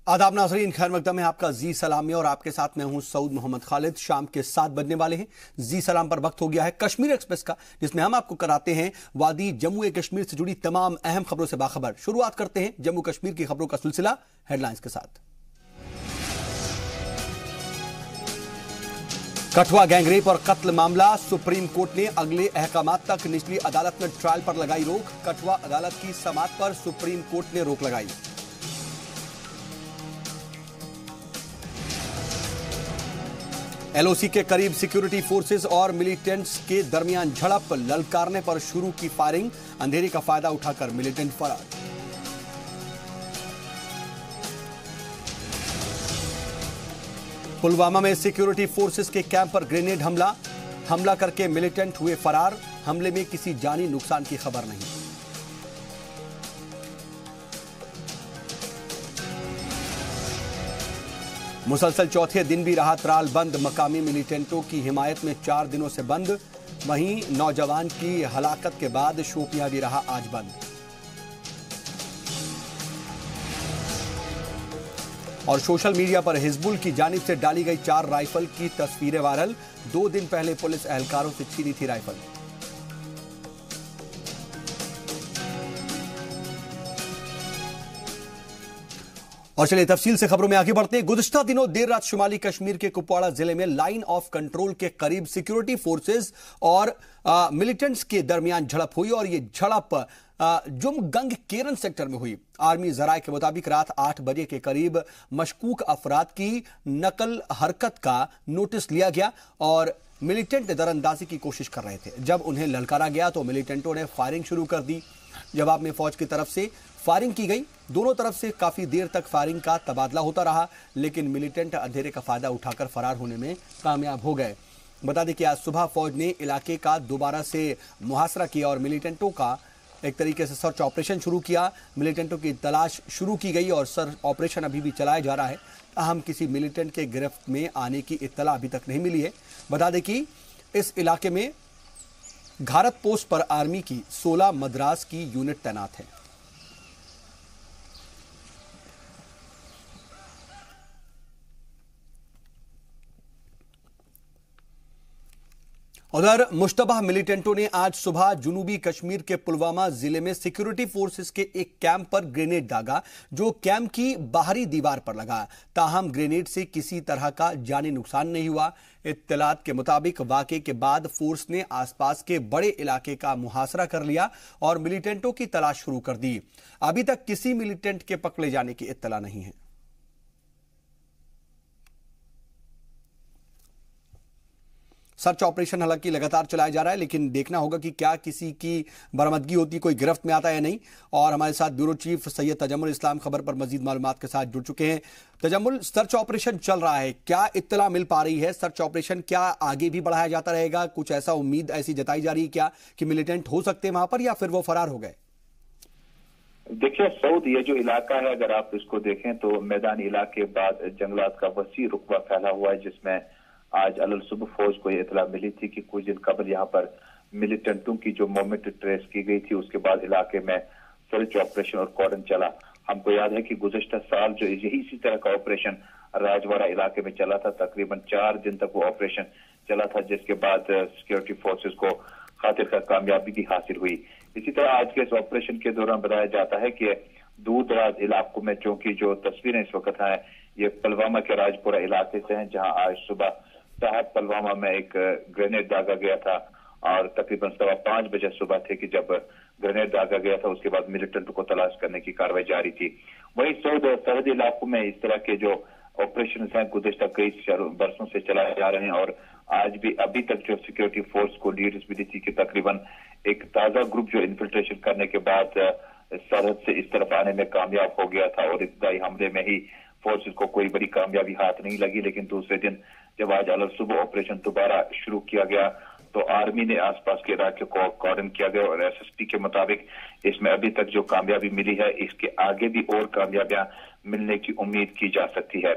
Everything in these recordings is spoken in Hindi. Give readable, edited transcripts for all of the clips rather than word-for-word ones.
आदाब नाज़रीन, खैर मकदम है आपका जी सलाम में और आपके साथ मैं हूं सऊद मोहम्मद खालिद। शाम के 7 बजने वाले हैं। जी सलाम पर वक्त हो गया है कश्मीर एक्सप्रेस का, जिसमें हम आपको कराते हैं वादी जम्मू कश्मीर से जुड़ी तमाम अहम खबरों से बाखबर। शुरुआत करते हैं जम्मू कश्मीर की खबरों का सिलसिला हेडलाइंस के साथ। कठुआ गैंगरेप और कत्ल मामला, सुप्रीम कोर्ट ने अगले अहकाम तक निचली अदालत में ट्रायल पर लगाई रोक। कठुआ अदालत की समाअत पर सुप्रीम कोर्ट ने रोक लगाई। एलओसी के करीब सिक्योरिटी फोर्सेस और मिलिटेंट्स के दरमियान झड़प, ललकारने पर शुरू की फायरिंग, अंधेरे का फायदा उठाकर मिलिटेंट फरार। पुलवामा में सिक्योरिटी फोर्सेस के कैंप पर ग्रेनेड हमला करके मिलिटेंट हुए फरार। हमले में किसी जानी नुकसान की खबर नहीं। मुसलसल चौथे दिन भी रहा त्राल बंद, मकामी मिलिटेंटों की हिमायत में 4 दिनों से बंद। वहीं नौजवान की हलाकत के बाद शोपियां भी रहा आज बंद। और सोशल मीडिया पर हिजबुल की जानिब से डाली गई 4 राइफल की तस्वीरें वायरल। 2 दिन पहले पुलिस एहलकारों से छीनी थी राइफल। और चलिए तफसील से खबरों में आगे बढ़ते हैं। गुज़िश्ता दिनों देर रात शुमाली कश्मीर के कुपवाड़ा जिले में लाइन ऑफ कंट्रोल के करीब सिक्योरिटी फोर्सेस और मिलिटेंट्स के दरमियान झड़प हुई और यह झड़प जुमगंग केरन सेक्टर में हुई। आर्मी जराये के मुताबिक रात 8 बजे के करीब मशकूक अफराद की नकल हरकत का नोटिस लिया गया और मिलिटेंट दरअंदाजी की कोशिश कर रहे थे। जब उन्हें ललकारा गया तो मिलिटेंटों ने फायरिंग शुरू कर दी। जवाब में फौज की तरफ से फायरिंग की गई। दोनों तरफ से काफी देर तक फायरिंग का तबादला होता रहा, लेकिन मिलिटेंट अंधेरे का फायदा उठाकर फरार होने में कामयाब हो गए। बता दें कि आज सुबह फौज ने इलाके का दोबारा से मुहासरा किया और मिलिटेंटों का एक तरीके से सर्च ऑपरेशन शुरू किया। मिलिटेंटों की तलाश शुरू की गई और सर्च ऑपरेशन अभी भी चलाया जा रहा है। ताहम किसी मिलिटेंट के गिरफ्त में आने की इत्तला अभी तक नहीं मिली है। बता दें कि इस इलाके में घारत पोस्ट पर आर्मी की 16 मद्रास की यूनिट तैनात है। उधर मुश्तबा मिलिटेंटों ने आज सुबह जुनूबी कश्मीर के पुलवामा जिले में सिक्योरिटी फोर्सेस के एक कैंप पर ग्रेनेड दागा, जो कैंप की बाहरी दीवार पर लगा। ताहम ग्रेनेड से किसी तरह का जानी नुकसान नहीं हुआ। इत्तलात के मुताबिक वाकये के बाद फोर्स ने आसपास के बड़े इलाके का मुहासरा कर लिया और मिलिटेंटों की तलाश शुरू कर दी। अभी तक किसी मिलिटेंट के पकड़े जाने की इत्तला नहीं है। सर्च ऑपरेशन हालांकि लगातार चलाया जा रहा है, लेकिन देखना होगा कि क्या किसी की बरामदगी होती, कोई गिरफ्त में आता है या नहीं। और हमारे साथ ब्यूरो चीफ सैयद तजम्मुल इस्लाम खबर पर मजीद मालूमात के साथ जुड़ चुके हैं। तजम्मुल, सर्च ऑपरेशन चल रहा है, क्या इत्तला मिल पा रही है? सर्च ऑपरेशन क्या आगे भी बढ़ाया जाता रहेगा? कुछ ऐसा उम्मीद ऐसी जताई जा रही है क्या कि मिलिटेंट हो सकते हैं वहां पर, या फिर वो फरार हो गए? देखिए सऊद, ये जो इलाका है अगर आप इसको देखें तो मैदानी इलाके के बाद जंगलात का वसी रुकबा फैला हुआ है, जिसमें आज अलल सुबह फौज को इतला मिली थी कि कुछ दिन कबल यहाँ पर मिलिटेंटों की जो मूवमेंट ट्रेस की गई थी, उसके बाद इलाके में सर्च ऑपरेशन और कॉर्डन चला। हमको याद है कि गुज़श्ता साल जो यही इसी तरह का ऑपरेशन राजवाड़ा इलाके में चला था, तकरीबन 4 दिन तक वो ऑपरेशन चला था, जिसके बाद सिक्योरिटी फोर्सेस को खातिर का कामयाबी भी हासिल हुई। इसी तरह आज के इस ऑपरेशन के दौरान बताया जाता है कि दूर दराज इलाकों में, चूंकि जो तस्वीरें इस वक्त हैं ये पुलवामा के राजपुरा इलाके से हैं, जहां आज सुबह साहब पुलवामा में एक ग्रेनेड दागा गया था और तकरीबन 5:15 बजे सुबह थे कि जब ग्रेनेड दागा गया था। उसके बाद मिलिटेंट को तलाश करने की कार्रवाई जारी थी। वहीं सरहदी इलाकों में इस तरह के जो ऑपरेशन हैं गुज़श्ता कई बरसों से चलाए जा रहे हैं और आज भी अभी तक जो सिक्योरिटी फोर्स को लीड मिली थी कि तकरीबन एक ताजा ग्रुप जो इन्फिल्ट्रेशन करने के बाद सरहद से इस तरफ आने में कामयाब हो गया था और इब्तदाई हमले में ही फोर्सेस को कोई बड़ी कामयाबी हाथ नहीं लगी। लेकिन दूसरे दिन जब आज अलग सुबह ऑपरेशन दोबारा शुरू किया गया तो आर्मी ने आसपास के इलाके को कॉर्डन किया गया और एसएसपी के मुताबिक इसमें अभी तक जो कामयाबी मिली है, इसके आगे भी और कामयाबियां मिलने की उम्मीद की जा सकती है।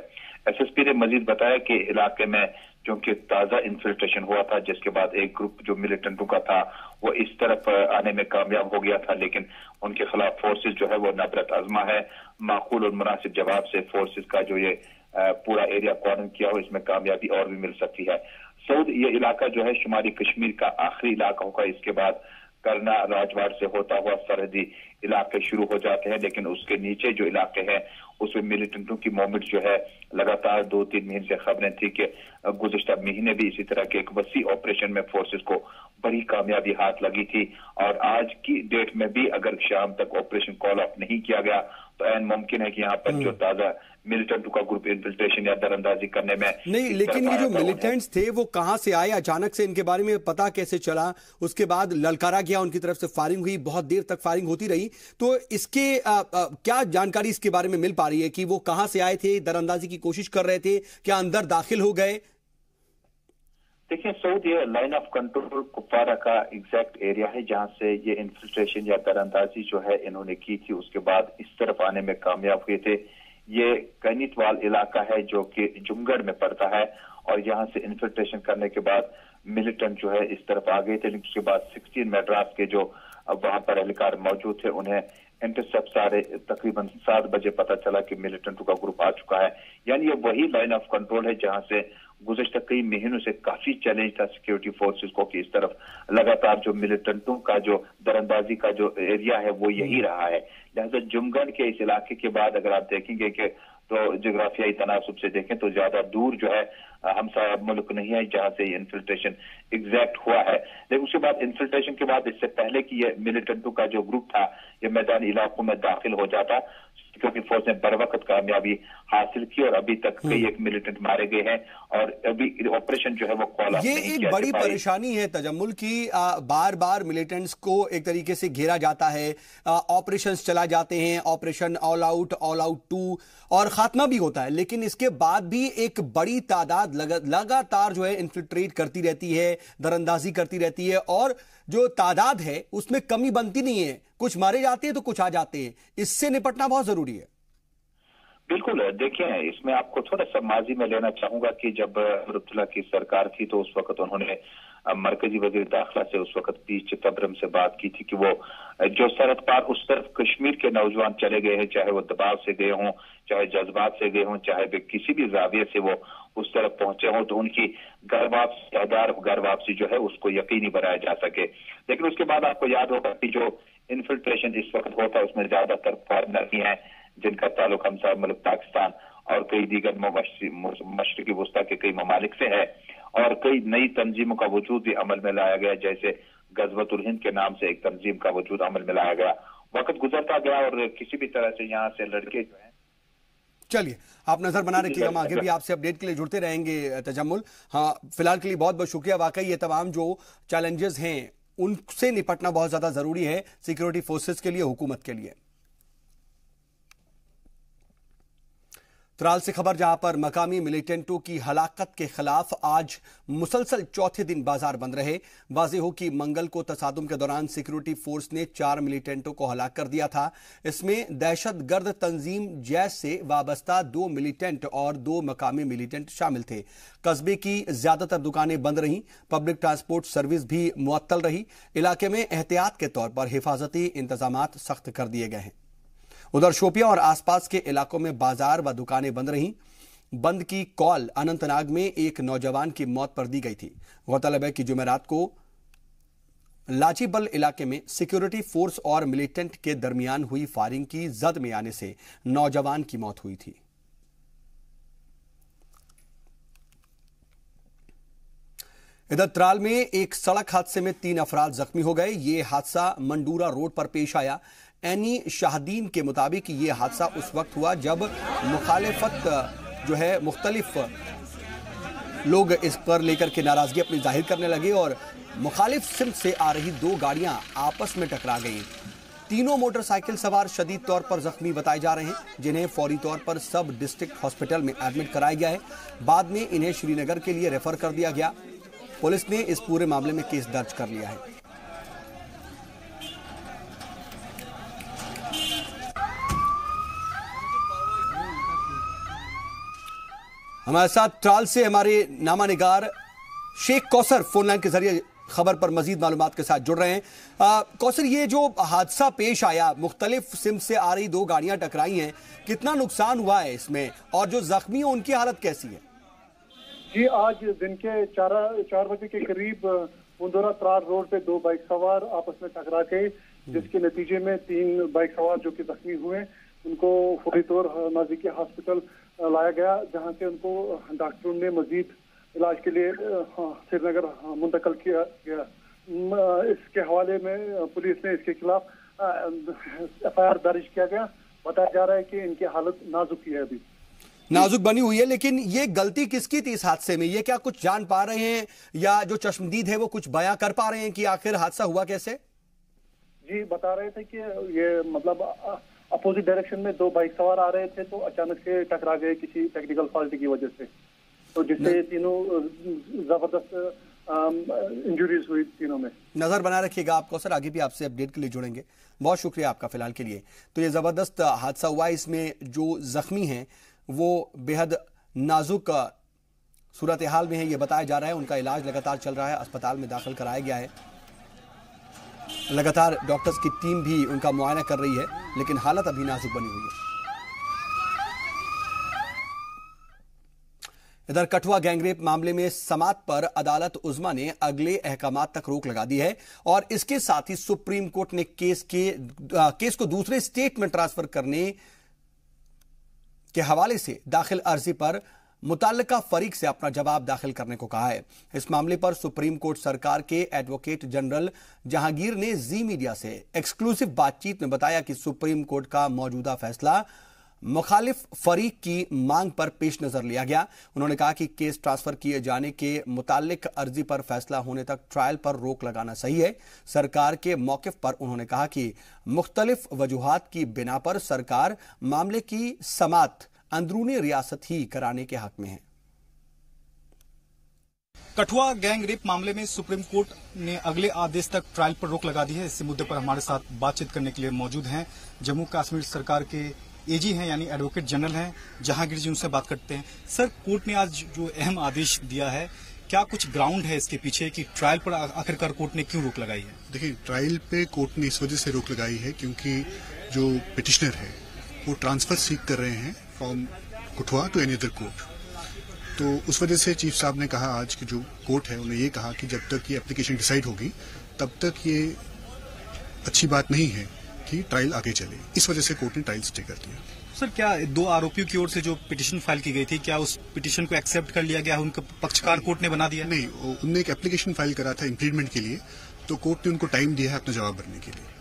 एसएसपी ने मजीद बताया कि इलाके में क्योंकि ताजा इन्फिल्ट्रेशन हुआ था, जिसके बाद एक ग्रुप जो मिलिटेंटों का था वो इस तरफ आने में कामयाब हो गया था, लेकिन उनके खिलाफ फोर्सेस जो है वो नबरत आजमा है। माकूल और मुनासिब जवाब से फोर्सेस का जो ये पूरा एरिया कॉर्डन किया हो, इसमें कामयाबी और भी मिल सकती है। सऊद ये इलाका जो है शुमाली कश्मीर का आखिरी इलाका होगा, इसके बाद करना राजवाड़ से होता हुआ सरहदी इलाके शुरू हो जाते हैं, लेकिन उसके नीचे जो इलाके हैं उसमें मिलिटेंटों की मूवमेंट जो है लगातार 2-3 महीने से खबरें थी कि गुज़िश्ता महीने भी इसी तरह के एक वसी ऑपरेशन में फोर्सेस को बड़ी कामयाबी हाथ लगी थी, और आज की डेट में भी अगर शाम तक ऑपरेशन कॉल ऑफ नहीं किया गया तो ऐन मुमकिन है कि यहाँ पर जो ताजा मिलिटेंटों का ग्रुप इन्फिल्ट्रेशन या दरअंदाजी करने में नहीं, लेकिन ये जो मिलिटेंट्स थे वो कहां से आए, अचानक से इनके बारे में पता कैसे चला? उसके बाद ललकारा गया, उनकी तरफ से फायरिंग हुई, बहुत देर तक फायरिंग होती रही, तो इसके क्या जानकारी इसके बारे में मिल पा रही है कि वो कहां से आए थे, दरअंदाजी की कोशिश कर रहे थे, क्या अंदर दाखिल हो गए? देखिए सऊद, ये लाइन ऑफ कंट्रोल कुपवारा का एग्जैक्ट एरिया है जहां से ये इन्फिल्ट्रेशन या दरअंदाजी जो है इन्होंने की थी, उसके बाद इस तरफ आने में कामयाब हुए थे। ये कैनितवाल इलाका है जो कि जुमगढ़ में पड़ता है, और यहाँ से इन्फिल्ट्रेशन करने के बाद मिलिटेंट जो है इस तरफ आ गए थे, लेकिन उसके बाद 16 मद्रास के जो वहां पर एहलकार मौजूद थे उन्हें इंटरसेप्ट सारे तकरीबन 7 बजे पता चला कि मिलिटेंटों का ग्रुप आ चुका है। यानी ये वही लाइन ऑफ कंट्रोल है जहां से गुज़श्ता कई महीनों से काफी चैलेंज था सिक्योरिटी फोर्सेस को कि इस तरफ लगातार जो मिलिटेंटों का जो दरअंदाजी का जो एरिया है वो यही रहा है। लिहाजा जुमगढ़ के इस इलाके के बाद अगर आप देखेंगे कि तो जोग्राफियाई तनासुब से देखें तो ज्यादा दूर जो है हमसाया मुल्क नहीं है जहां से इन्फिल्ट्रेशन एग्जैक्ट हुआ है। लेकिन उसके बाद इन्फिल्ट्रेशन के बाद इससे पहले कि ये मिलिटेंटों का जो ग्रुप था ये मैदानी इलाकों में दाखिल हो जाता, क्योंकि फोर्स ने बर वक्त कामयाबी हासिल की और अभी तक कई एक मिलिटेंट मारे गए हैं और अभी ऑपरेशन जो है वो कॉल ऑफ ये नहीं एक किया। बड़ी परेशानी है तजम्मुल की, बार बार मिलिटेंट्स को एक तरीके से घेरा जाता है, ऑपरेशंस चला जाते हैं, ऑपरेशन ऑल आउट 2 और खात्मा भी होता है, लेकिन इसके बाद भी एक बड़ी तादाद लगातार जो है इन्फिल्ट्रेट करती रहती है, दरअंदाजी करती रहती है, और जो तादाद है उसमें कमी बनती नहीं है, कुछ मारे जाते हैं तो कुछ आ जाते हैं। इससे निपटना बहुत जरूरी है। बिल्कुल, देखिए इसमें आपको थोड़ा सा माजी में लेना चाहूंगा कि जब अब्दुल्ला की सरकार थी तो उस वक्त उन्होंने मरकजी वजीर दाखिला से उस वक्त पी चिदम्बरम से बात की थी कि वो जो सरहद पार उस तरफ कश्मीर के नौजवान चले गए हैं, चाहे वो दबाव से गए हों, चाहे जज्बात से गए हों, चाहे वे किसी भी जाविये से वो उस तरफ पहुंचे हों, तो उनकी घर वापसी जो है उसको यकीनी बनाया जा सके। लेकिन उसके बाद आपको याद होगा कि जो इन्फिल्ट्रेशन इस वक्त होता है उसमें ज्यादातर फॉरनर ही हैं जिनका ताल्लुक हमसाया मुल्क पाकिस्तान और कई दीगर मशरिकी वस्ता के कई ममालिक से है, और कई नई तंजीमों का वजूद भी अमल में लाया गया, जैसे गजवतुल हिंद के नाम से एक तंजीम का वजूद अमल में लाया गया। वक्त गुजरता गया और किसी भी तरह से यहाँ से लड़के जो है। चलिए, आप नजर बना रखिएगा, हम आगे भी आपसे अपडेट के लिए जुड़ते रहेंगे तजम्मुल। हाँ, फिलहाल के लिए बहुत बहुत शुक्रिया। वाकई ये तमाम जो चैलेंजेस हैं उनसे निपटना बहुत ज्यादा जरूरी है सिक्योरिटी फोर्सेस के लिए, हुकूमत के लिए। त्राल से खबर, जहां पर मकामी मिलिटेंटों की हलाकत के खिलाफ आज मुसलसल चौथे दिन बाजार बंद रहे। वाज़ेह हो कि मंगल को तसादुम के दौरान सिक्योरिटी फोर्स ने 4 मिलिटेंटों को हलाक कर दिया था। इसमें दहशतगर्द तंजीम जैश से वाबस्ता 2 मिलिटेंट और 2 मकामी मिलिटेंट शामिल थे। कस्बे की ज्यादातर दुकानें बंद रहीं, पब्लिक ट्रांसपोर्ट सर्विस भी मुअत्तल रही। इलाके में एहतियात के तौर पर हिफाजती इंतजामात सख्त कर दिए गए हैं। उधर शोपियां और आसपास के इलाकों में बाजार व दुकानें बंद रहीं। बंद की कॉल अनंतनाग में एक नौजवान की मौत पर दी गई थी। गौरतलब है कि जुमेरात को लाचीबल इलाके में सिक्योरिटी फोर्स और मिलिटेंट के दरमियान हुई फायरिंग की जद में आने से नौजवान की मौत हुई थी। इधर त्राल में एक सड़क हादसे में 3 अफराद जख्मी हो गए। ये हादसा मंडूरा रोड पर पेश आया। एनी शाहदीन के मुताबिक ये हादसा उस वक्त हुआ जब मुखालिफत जो है मुख्तलिफ लोग इस पर लेकर के नाराजगी अपनी जाहिर करने लगे और मुखालिफ सिमत से आ रही 2 गाड़ियां आपस में टकरा गईं। तीनों मोटरसाइकिल सवार शदीद तौर पर जख्मी बताए जा रहे हैं, जिन्हें फौरी तौर पर सब डिस्ट्रिक्ट हॉस्पिटल में एडमिट कराया गया है। बाद में इन्हें श्रीनगर के लिए रेफर कर दिया गया। पुलिस ने इस पूरे मामले में केस दर्ज कर लिया है। हमारे साथ त्राल से हमारे नामा निगार शेख कौसर फोन लाइन के जरिए खबर पर मजीद मालूमात के साथ जुड़ रहे हैं। कौसर, ये जो हादसा पेश आया, मुख्तलिफ सिम से आ रही दो गाड़ियां टकराई हैं, कितना नुकसान हुआ है इसमें और जो जख्मी हैं उनकी हालत कैसी है? जी, आज दिन के 4 बजे के करीब मुंदोरा त्राल रोड पे दो बाइक सवार आपस में टकरा गए, जिसके नतीजे में 3 बाइक सवार जो कि जख्मी हुए उनको फौरी तौर नजदीकी हॉस्पिटल लाया गया, जहां से उनको डॉक्टरों ने मजीद इलाज के लिए श्रीनगर मुंतकिल किया गया। इसके हवाले में पुलिस ने इसके खिलाफ FIR दर्ज किया गया। बताया जा रहा है कि इनकी हालत नाजुक ही है, अभी नाजुक बनी हुई है। लेकिन ये गलती किसकी थी इस हादसे में? ये क्या कुछ जान पा रहे हैं या जो चश्मदीद है वो कुछ बयां कर पा रहे हैं कि आखिर हादसा हुआ कैसे? जी, बता रहे थे कि ये मतलब अपोजिट डायरेक्शन में दो बाइक सवार आ रहे थे, तो अचानक से टकरा गए किसी टेक्निकल फॉल्ट की वजह से, तो जिससे तीनों जबरदस्त इंजरीज हुई तीनों में। नजर बना रखिएगा आप कौसर, आगे भी आपसे अपडेट के लिए जुड़ेंगे। बहुत शुक्रिया आपका फिलहाल के लिए। तो ये जबरदस्त हादसा हुआ, इसमें जो जख्मी हैं वो बेहद नाजुक सूरत हाल में है, ये बताया जा रहा है। उनका इलाज लगातार चल रहा है, अस्पताल में दाखिल कराया गया है। लगातार डॉक्टर्स की टीम भी उनका मुआयना कर रही है, लेकिन हालत अभी नाजुक बनी हुई है। इधर कठुआ गैंगरेप मामले में समात पर अदालत उज़्मा ने अगले अहकामात तक रोक लगा दी है और इसके साथ ही सुप्रीम कोर्ट ने केस को दूसरे स्टेट में ट्रांसफर करने के हवाले से दाखिल अर्जी पर मुतल्लिका फरीक से अपना जवाब दाखिल करने को कहा है। इस मामले पर सुप्रीम कोर्ट सरकार के एडवोकेट जनरल जहांगीर ने जी मीडिया से एक्सक्लूसिव बातचीत में बताया कि सुप्रीम कोर्ट का मौजूदा फैसला मुखालिफ फरीक की मांग पर पेश नजर लिया गया। उन्होंने कहा कि केस ट्रांसफर किए जाने के मुताल्लिक अर्जी पर फैसला होने तक ट्रायल पर रोक लगाना सही है। सरकार के मौकिफ पर उन्होंने कहा कि मुख्तलिफ वजूहात की बिना पर सरकार मामले की समात अंदरूनी रियासत ही कराने के हक में है। कठुआ गैंग रेप मामले में सुप्रीम कोर्ट ने अगले आदेश तक ट्रायल पर रोक लगा दी है। इस मुद्दे पर हमारे साथ बातचीत करने के लिए मौजूद हैं जम्मू कश्मीर सरकार के एजी हैं, यानी एडवोकेट जनरल हैं जहांगीर जी। उनसे बात करते हैं। सर, कोर्ट ने आज जो अहम आदेश दिया है, क्या कुछ ग्राउंड है इसके पीछे कि ट्रायल पर आखिरकार कोर्ट ने क्यों रोक लगाई है? देखिए, ट्रायल पे कोर्ट ने इस वजह से रोक लगाई है क्योंकि जो पिटिशनर है वो ट्रांसफर सीक कर रहे हैं from Kathua to any other court. तो उस वजह से चीफ साहब ने कहा आज की जो कोर्ट है उन्हें ये कहा कि जब तक ये एप्लीकेशन डिसाइड होगी तब तक ये अच्छी बात नहीं है कि ट्रायल आगे चले। इस वजह से कोर्ट ने ट्रायल स्टे कर दिया। सर, क्या दो आरोपियों की ओर से जो पिटीशन फाइल की गई थी, क्या उस पिटीशन को एक्सेप्ट कर लिया गया? उनका पक्षकार कोर्ट ने बना दिया? नहीं, उनने एक एप्लीकेशन फाइल करा था इम्प्लीडमेंट के लिए, तो कोर्ट ने उनको टाइम दिया है अपना जवाब भरने के लिए।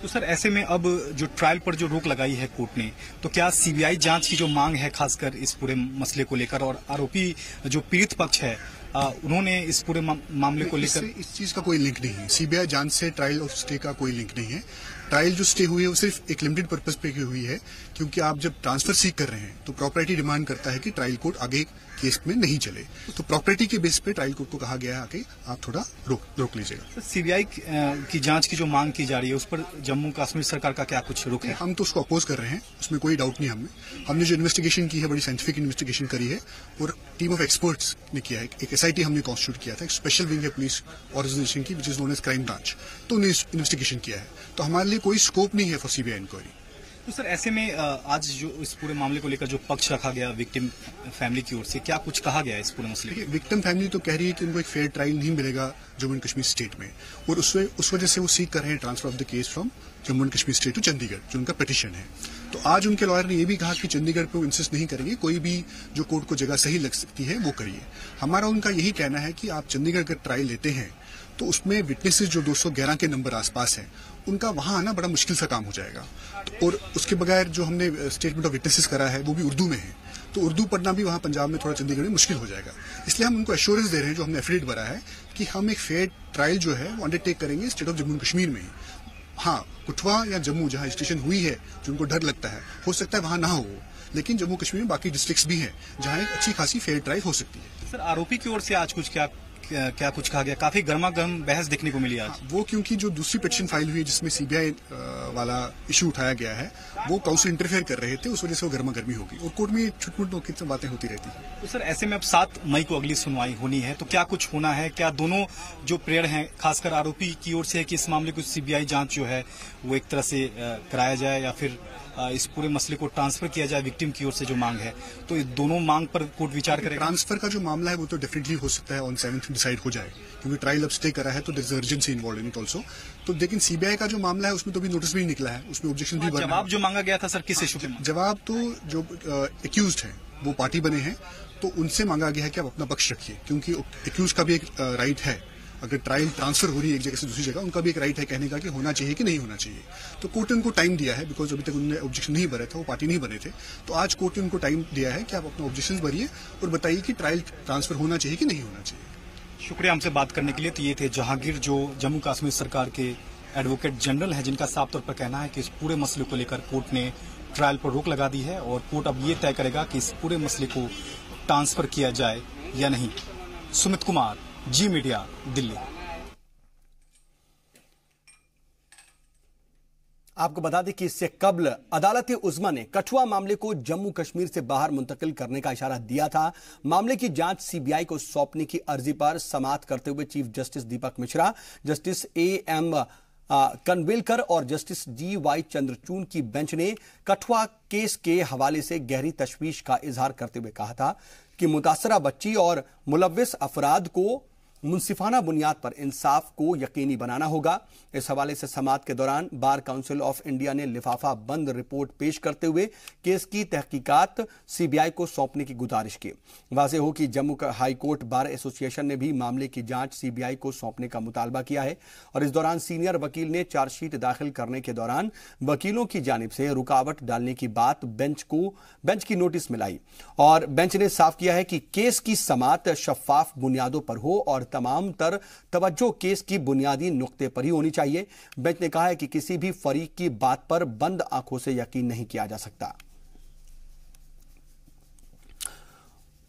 तो सर, ऐसे में अब जो ट्रायल पर जो रोक लगाई है कोर्ट ने, तो क्या सीबीआई जांच की जो मांग है खासकर इस पूरे मसले को लेकर, और आरोपी जो पीड़ित पक्ष है उन्होंने इस पूरे मामले को लेकर, इस चीज का कोई लिंक नहीं है। सीबीआई जांच से ट्रायल और स्टे का कोई लिंक नहीं है। ट्रायल जो स्टे हुई है वो सिर्फ एक लिमिटेड पर्पज पे की हुई है, क्योंकि आप जब ट्रांसफर सीक कर रहे हैं तो प्रॉपर्टी डिमांड करता है कि ट्रायल कोर्ट आगे केस में नहीं चले, तो प्रॉपर्टी के बेस पे ट्रायल कोर्ट को कहा गया है आके आप थोड़ा रोक लीजिएगा। सीबीआई की जांच की जो मांग की जा रही है उस पर जम्मू कश्मीर सरकार का क्या कुछ रुख है? हम तो उसको अपोज कर रहे हैं, उसमें कोई डाउट नहीं। हमने जो इन्वेस्टिगेशन की है बड़ी साइंटिफिक इन्वेस्टिगेशन करी है और टीम ऑफ एक्सपर्ट्स ने किया है। एक SIT हमने कॉन्स्टिट्यूट किया था, एक स्पेशल विंग है पुलिस ऑर्गेनाइजेशन की which is known as crime branch, तो उन्हें इन्वेस्टिगेशन किया है। तो हमारे लिए कोई स्कोप नहीं है फॉर सीबीआई इंक्वायरी। तो सर, ऐसे में आज जो इस पूरे मामले को लेकर जो पक्ष रखा गया विक्टिम फैमिली की ओर से, क्या कुछ कहा गया इस पूरे मसले में? विक्टिम फैमिली तो कह रही है कि उनको एक फेयर ट्रायल नहीं मिलेगा जम्मू एंड कश्मीर स्टेट में, और उस वजह से वो सीख कर रहे हैं transfer of the case from Jammu and Kashmir state to Chandigarh, जो उनका पिटीशन है। तो आज उनके लॉयर ने यह भी कहा कि चंडीगढ़ पे वो इंसिस्ट नहीं करेंगे, कोई भी जो कोर्ट को जगह सही लग सकती है वो करिए। हमारा उनका यही कहना है कि आप चंडीगढ़ का ट्रायल लेते हैं तो उसमें विटनेसेस जो 211 के नंबर आसपास हैं उनका वहां आना बड़ा मुश्किल सा काम हो जाएगा। तो और उसके बगैर जो हमने स्टेटमेंट ऑफ विटनेसेस करा है वो भी उर्दू में है, तो उर्दू पढ़ना भी वहां पंजाब में थोड़ा चंडीगढ़ में मुश्किल हो जाएगा। इसलिए हम उनको एश्योरेंस दे रहे हैं, जो हमने एफिडेविट भरा है, कि हम एक फेयर ट्रायल जो है वो अंडरटेक करेंगे state of Jammu and Kashmir में ही। हाँ, कठुआ या जम्मू जहां स्टेशन हुई है जो उनको डर लगता है, हो सकता है वहां ना हो, लेकिन जम्मू कश्मीर में बाकी डिस्ट्रिक्ट्स भी हैं जहां एक अच्छी खासी फेयर ट्रायल हो सकती है। सर, आरोपी की ओर से आज कुछ क्या क्या कुछ कहा गया? काफी गर्मा गर्म बहस देखने को मिली आज। वो क्योंकि जो दूसरी पिटीशन फाइल हुई है जिसमें सीबीआई वाला इशू उठाया गया है, वो काउंसिल इंटरफेयर कर रहे थे, उस वजह से वो गर्मा गर्मी होगी और कोर्ट में छुटमुट की बातें होती रहती है। तो सर ऐसे में अब 7 मई को अगली सुनवाई होनी है, तो क्या कुछ होना है? क्या दोनों जो प्रेयर हैं, खासकर आरोपी की ओर से है कि इस मामले को सीबीआई जांच जो है वो एक तरह से कराया जाए, या फिर इस पूरे मसले को ट्रांसफर किया जाए विक्टिम की ओर से जो मांग है, तो ये दोनों मांग पर कोर्ट विचार करेगा? ट्रांसफर का जो मामला है वो तो डेफिनेटली हो सकता है ऑन 7th डिसाइड हो जाए, क्योंकि ट्रायल अब स्टे करा है तो there is urgency involve in it also. तो लेकिन सीबीआई का जो मामला है उसमें तो भी नोटिस भी निकला है, उसमें ऑब्जेक्शन भी बना। जवाब जो मांगा गया था सर किस इशू पे? जवाब तो जो एक्यूज्ड है वो पार्टी बने हैं, तो उनसे मांगा गया है कि आप अपना पक्ष रखिए, क्योंकि एक्यूज का भी एक राइट है, अगर ट्रायल ट्रांसफर हो रही है एक जगह से दूसरी जगह, उनका भी एक राइट है कहने का कि होना चाहिए कि नहीं होना चाहिए। तो कोर्ट ने उनको टाइम दिया है, बिकॉज अभी तक उन्होंने ऑब्जेक्शन नहीं भरा था, वो पार्टी नहीं बने थे, तो आज कोर्ट ने उनको टाइम दिया है कि आप अपना ऑब्जेक्शन भरिए और बताइए कि ट्रायल ट्रांसफर होना चाहिए कि नहीं होना चाहिए। शुक्रिया हमसे बात करने के लिए। तो ये थे जहांगीर, जो जम्मू कश्मीर सरकार के एडवोकेट जनरल हैं, जिनका साफ तौर पर कहना है कि इस पूरे मसले को लेकर कोर्ट ने ट्रायल पर रोक लगा दी है और कोर्ट अब ये तय करेगा कि इस पूरे मसले को ट्रांसफर किया जाए या नहीं। सुमित कुमार, जी मीडिया, दिल्ली। आपको बता दें कि इससे कबल अदालत-ए-उज़्मा ने कठुआ मामले को जम्मू कश्मीर से बाहर मुंतकिल करने का इशारा दिया था। मामले की जांच सीबीआई को सौंपने की अर्जी पर समाअत करते हुए chief justice Deepak Mishra, justice A M. Khanwilkar और जस्टिस जी.वाई. चंद्रचूड़ की बेंच ने कठुआ केस के हवाले से गहरी तशवीश का इजहार करते हुए कहा था कि मुतासरा बच्ची और मुलव्विस अफराद को मुंसिफाना बुनियाद पर इंसाफ को यकीनी बनाना होगा। इस हवाले से समाअत के दौरान बार काउंसिल ऑफ इंडिया ने लिफाफा बंद रिपोर्ट पेश करते हुए केस की तहकीकात सीबीआई को सौंपने की गुजारिश की। वाज़ेह हो कि Jammu high court bar association ने भी मामले की जांच सीबीआई को सौंपने का मुतालबा किया है और इस दौरान सीनियर वकील ने चार्जशीट दाखिल करने के दौरान वकीलों की जानिब से रुकावट डालने की बात बेंच की नोटिस में लाई और बेंच ने साफ किया है कि केस की समाअत शफाफ बुनियादों पर हो और तमाम तर तवज्जो केस की बुनियादी नुक्ते पर ही होनी चाहिए। बेंच ने कहा है कि किसी भी फरीक की बात पर बंद आंखों से यकीन नहीं किया जा सकता।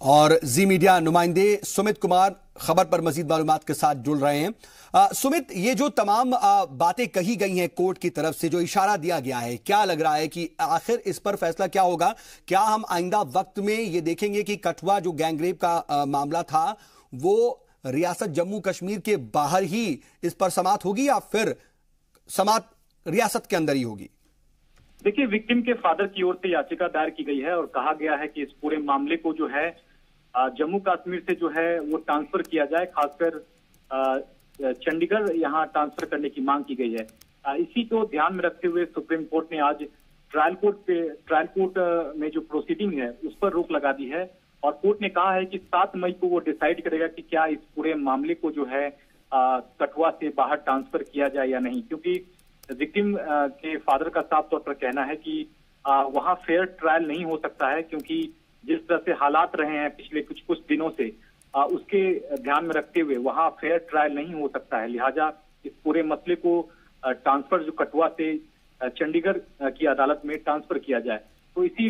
और जी मीडिया नुमाइंदे सुमित कुमार खबर पर मजीद मालूमात के साथ जुड़ रहे हैं। सुमित, ये जो तमाम बातें कही गई हैं कोर्ट की तरफ से, जो इशारा दिया गया है, क्या लग रहा है कि आखिर इस पर फैसला क्या होगा? क्या हम आइंदा वक्त में ये देखेंगे कि कठुआ जो गैंगरेप का मामला था वो रियासत जम्मू कश्मीर के बाहर ही इस पर समाअत होगी या फिर समाअत रियासत के अंदर ही होगी? देखिए, विक्टिम के फादर की ओर से याचिका दायर की गई है और कहा गया है कि इस पूरे मामले को जो है जम्मू कश्मीर से जो है वो ट्रांसफर किया जाए, खासकर चंडीगढ़ यहाँ ट्रांसफर करने की मांग की गई है। इसी को ध्यान में रखते हुए सुप्रीम कोर्ट ने आज ट्रायल कोर्ट में जो प्रोसीडिंग है उस पर रोक लगा दी है और कोर्ट ने कहा है कि 7 मई को वो डिसाइड करेगा कि क्या इस पूरे मामले को जो है कठुआ से बाहर ट्रांसफर किया जाए या नहीं, क्योंकि विक्टिम के फादर का साफ तौर पर कहना है कि वहां फेयर ट्रायल नहीं हो सकता है, क्योंकि जिस तरह से हालात रहे हैं पिछले कुछ दिनों से उसके ध्यान में रखते हुए वहां फेयर ट्रायल नहीं हो सकता है। लिहाजा इस पूरे मसले को ट्रांसफर जो कठुआ से चंडीगढ़ की अदालत में ट्रांसफर किया जाए। तो इसी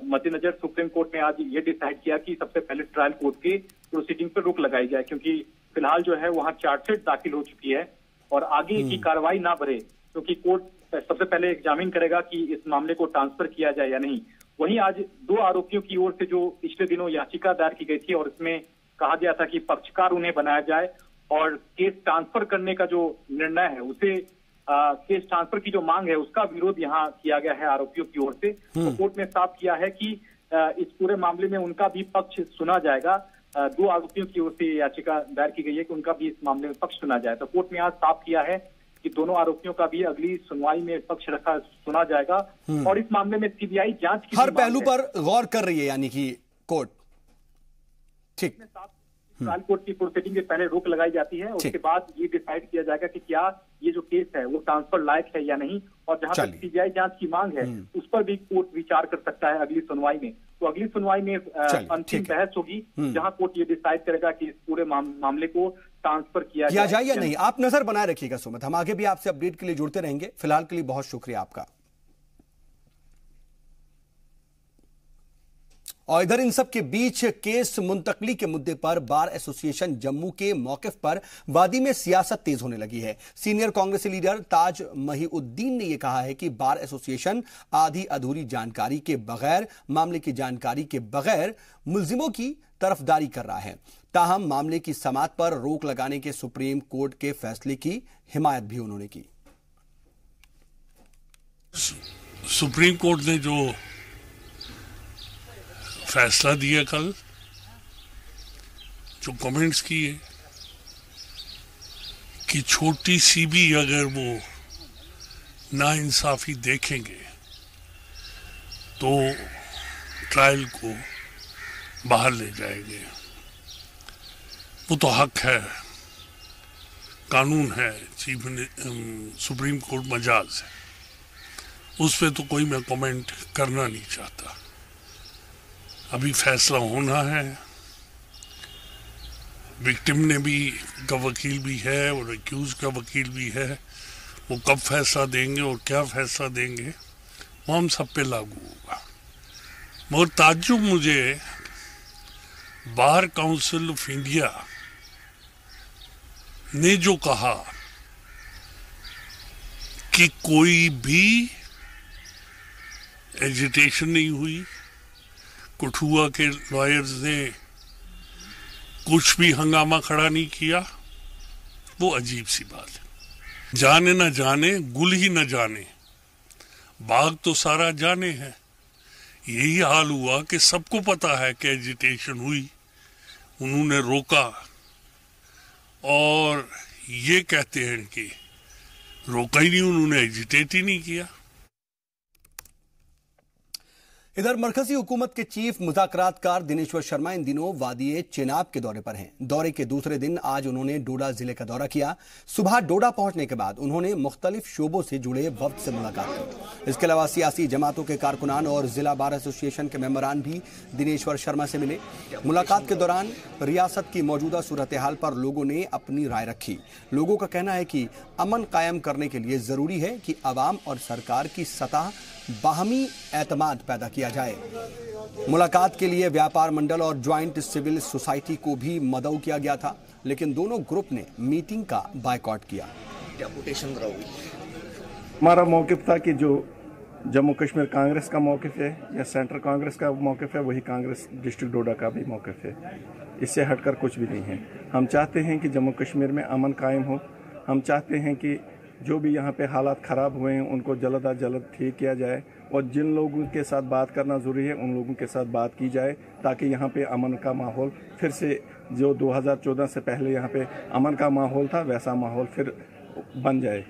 मद्देनजर सुप्रीम कोर्ट ने आज ये डिसाइड किया कि सबसे पहले ट्रायल कोर्ट के प्रोसीडिंग पर रोक लगाई जाए, क्योंकि फिलहाल जो है वहां चार्जशीट दाखिल हो चुकी है और आगे की कार्रवाई ना बढ़े, क्योंकि कोर्ट सबसे पहले एग्जामिन करेगा कि इस मामले को ट्रांसफर किया जाए या नहीं। वहीं आज 2 आरोपियों की ओर से जो पिछले दिनों याचिका दायर की गई थी और इसमें कहा गया था कि पक्षकार उन्हें बनाया जाए और केस ट्रांसफर करने का जो निर्णय है उसे केस ट्रांसफर की जो मांग है उसका विरोध यहाँ किया गया है आरोपियों की ओर से। तो कोर्ट ने साफ किया है कि इस पूरे मामले में उनका भी पक्ष सुना जाएगा। 2 आरोपियों की ओर से याचिका दायर की गई है कि उनका भी इस मामले में पक्ष सुना जाए। तो कोर्ट ने आज साफ किया है कि दोनों आरोपियों का भी अगली सुनवाई में पक्ष रखा सुना जाएगा और इस मामले में सीबीआई जांच की हर पहलू पर गौर कर रही है, यानी कि कोर्ट। ठीक, ट्रायल कोर्ट की प्रोसीडिंग के पहले रोक लगाई जाती है, उसके बाद ये डिसाइड किया जाएगा कि क्या ये जो केस है वो ट्रांसफर लायक है या नहीं, और जहां तक सीबीआई जांच की मांग है उस पर भी कोर्ट विचार कर सकता है अगली सुनवाई में। तो अगली सुनवाई में अंतिम बहस होगी जहां कोर्ट ये डिसाइड करेगा कि इस पूरे मामले को ट्रांसफर किया जाए या नहीं। आप नजर बनाए रखिएगा सुमित, हम आगे भी आपसे अपडेट के लिए जुड़ते रहेंगे। फिलहाल के लिए बहुत शुक्रिया आपका। और इधर इन सब के बीच केस मुंतकली के मुद्दे पर बार एसोसिएशन जम्मू के मौकिफ पर वादी में सियासत तेज होने लगी है। सीनियर कांग्रेसी लीडर ताज महीउद्दीन ने यह कहा है कि बार एसोसिएशन आधी अधूरी जानकारी के बगैर, मामले की जानकारी के बगैर मुलजिमों की तरफदारी कर रहा है। ताहम मामले की समाअत पर रोक लगाने के सुप्रीम कोर्ट के फैसले की हिमायत भी उन्होंने की। सुप्रीम कोर्ट ने जो फैसला दिया कल, जो कमेंट्स किए कि छोटी सी भी अगर वो नाइंसाफी देखेंगे तो ट्रायल को बाहर ले जाएंगे। वो तो हक है, कानून है, सुप्रीम कोर्ट मजाज है, उस पर तो कोई मैं कमेंट करना नहीं चाहता। अभी फैसला होना है। विक्टिम ने भी का वकील भी है और एक्यूज का वकील भी है। वो कब फैसला देंगे और क्या फैसला देंगे वो हम सब पे लागू होगा। मगर ताज्जुब मुझे बार काउंसिल ऑफ इंडिया ने जो कहा कि कोई भी एजिटेशन नहीं हुई, कठुआ के लॉयर्स ने कुछ भी हंगामा खड़ा नहीं किया, वो अजीब सी बात है। जाने न जाने गुल ही न जाने, बाग तो सारा जाने है। यही हाल हुआ कि सबको पता है कि एजिटेशन हुई, उन्होंने रोका और ये कहते हैं कि रोका ही नहीं, उन्होंने एजिटेट ही नहीं किया। इधर मरकजी हुकूमत के चीफ मुज़ाकरातकार दिनेश्वर शर्मा इन दिनों वादी चेनाब के दौरे पर हैं। दौरे के दूसरे दिन आज उन्होंने डोडा जिले का दौरा किया। सुबह डोडा पहुंचने के बाद उन्होंने मुख्तलिफ शोबों से जुड़े वफ्द से मुलाकात की। इसके अलावा सियासी जमातों के कारकुनान और जिला बार एसोसिएशन के मेंबरान भी दिनेश्वर शर्मा से मिले। मुलाकात के दौरान रियासत की मौजूदा सूरत हाल पर लोगों ने अपनी राय रखी। लोगों का कहना है कि अमन कायम करने के लिए जरूरी है कि अवाम और सरकार की सतह बाहमी एतमाद पैदा किया जाए। मुलाकात के लिए व्यापार मंडल और ज्वाइंट सिविल सोसाइटी को भी मदऊ किया गया था, लेकिन दोनों ग्रुप ने मीटिंग का बायकॉट किया। हमारा मौकिफ था कि जो जम्मू कश्मीर कांग्रेस का मौकिफ है या सेंट्रल कांग्रेस का मौकिफ है, वही कांग्रेस डिस्ट्रिक्ट डोडा का भी मौकिफ है। इससे हटकर कुछ भी नहीं है। हम चाहते हैं कि जम्मू कश्मीर में अमन कायम हो। हम चाहते हैं कि जो भी यहाँ पे हालात ख़राब हुए हैं उनको जल्द अज जल्द ठीक किया जाए, और जिन लोगों के साथ बात करना ज़रूरी है उन लोगों के साथ बात की जाए, ताकि यहाँ पे अमन का माहौल फिर से, जो 2014 से पहले यहाँ पे अमन का माहौल था, वैसा माहौल फिर बन जाए।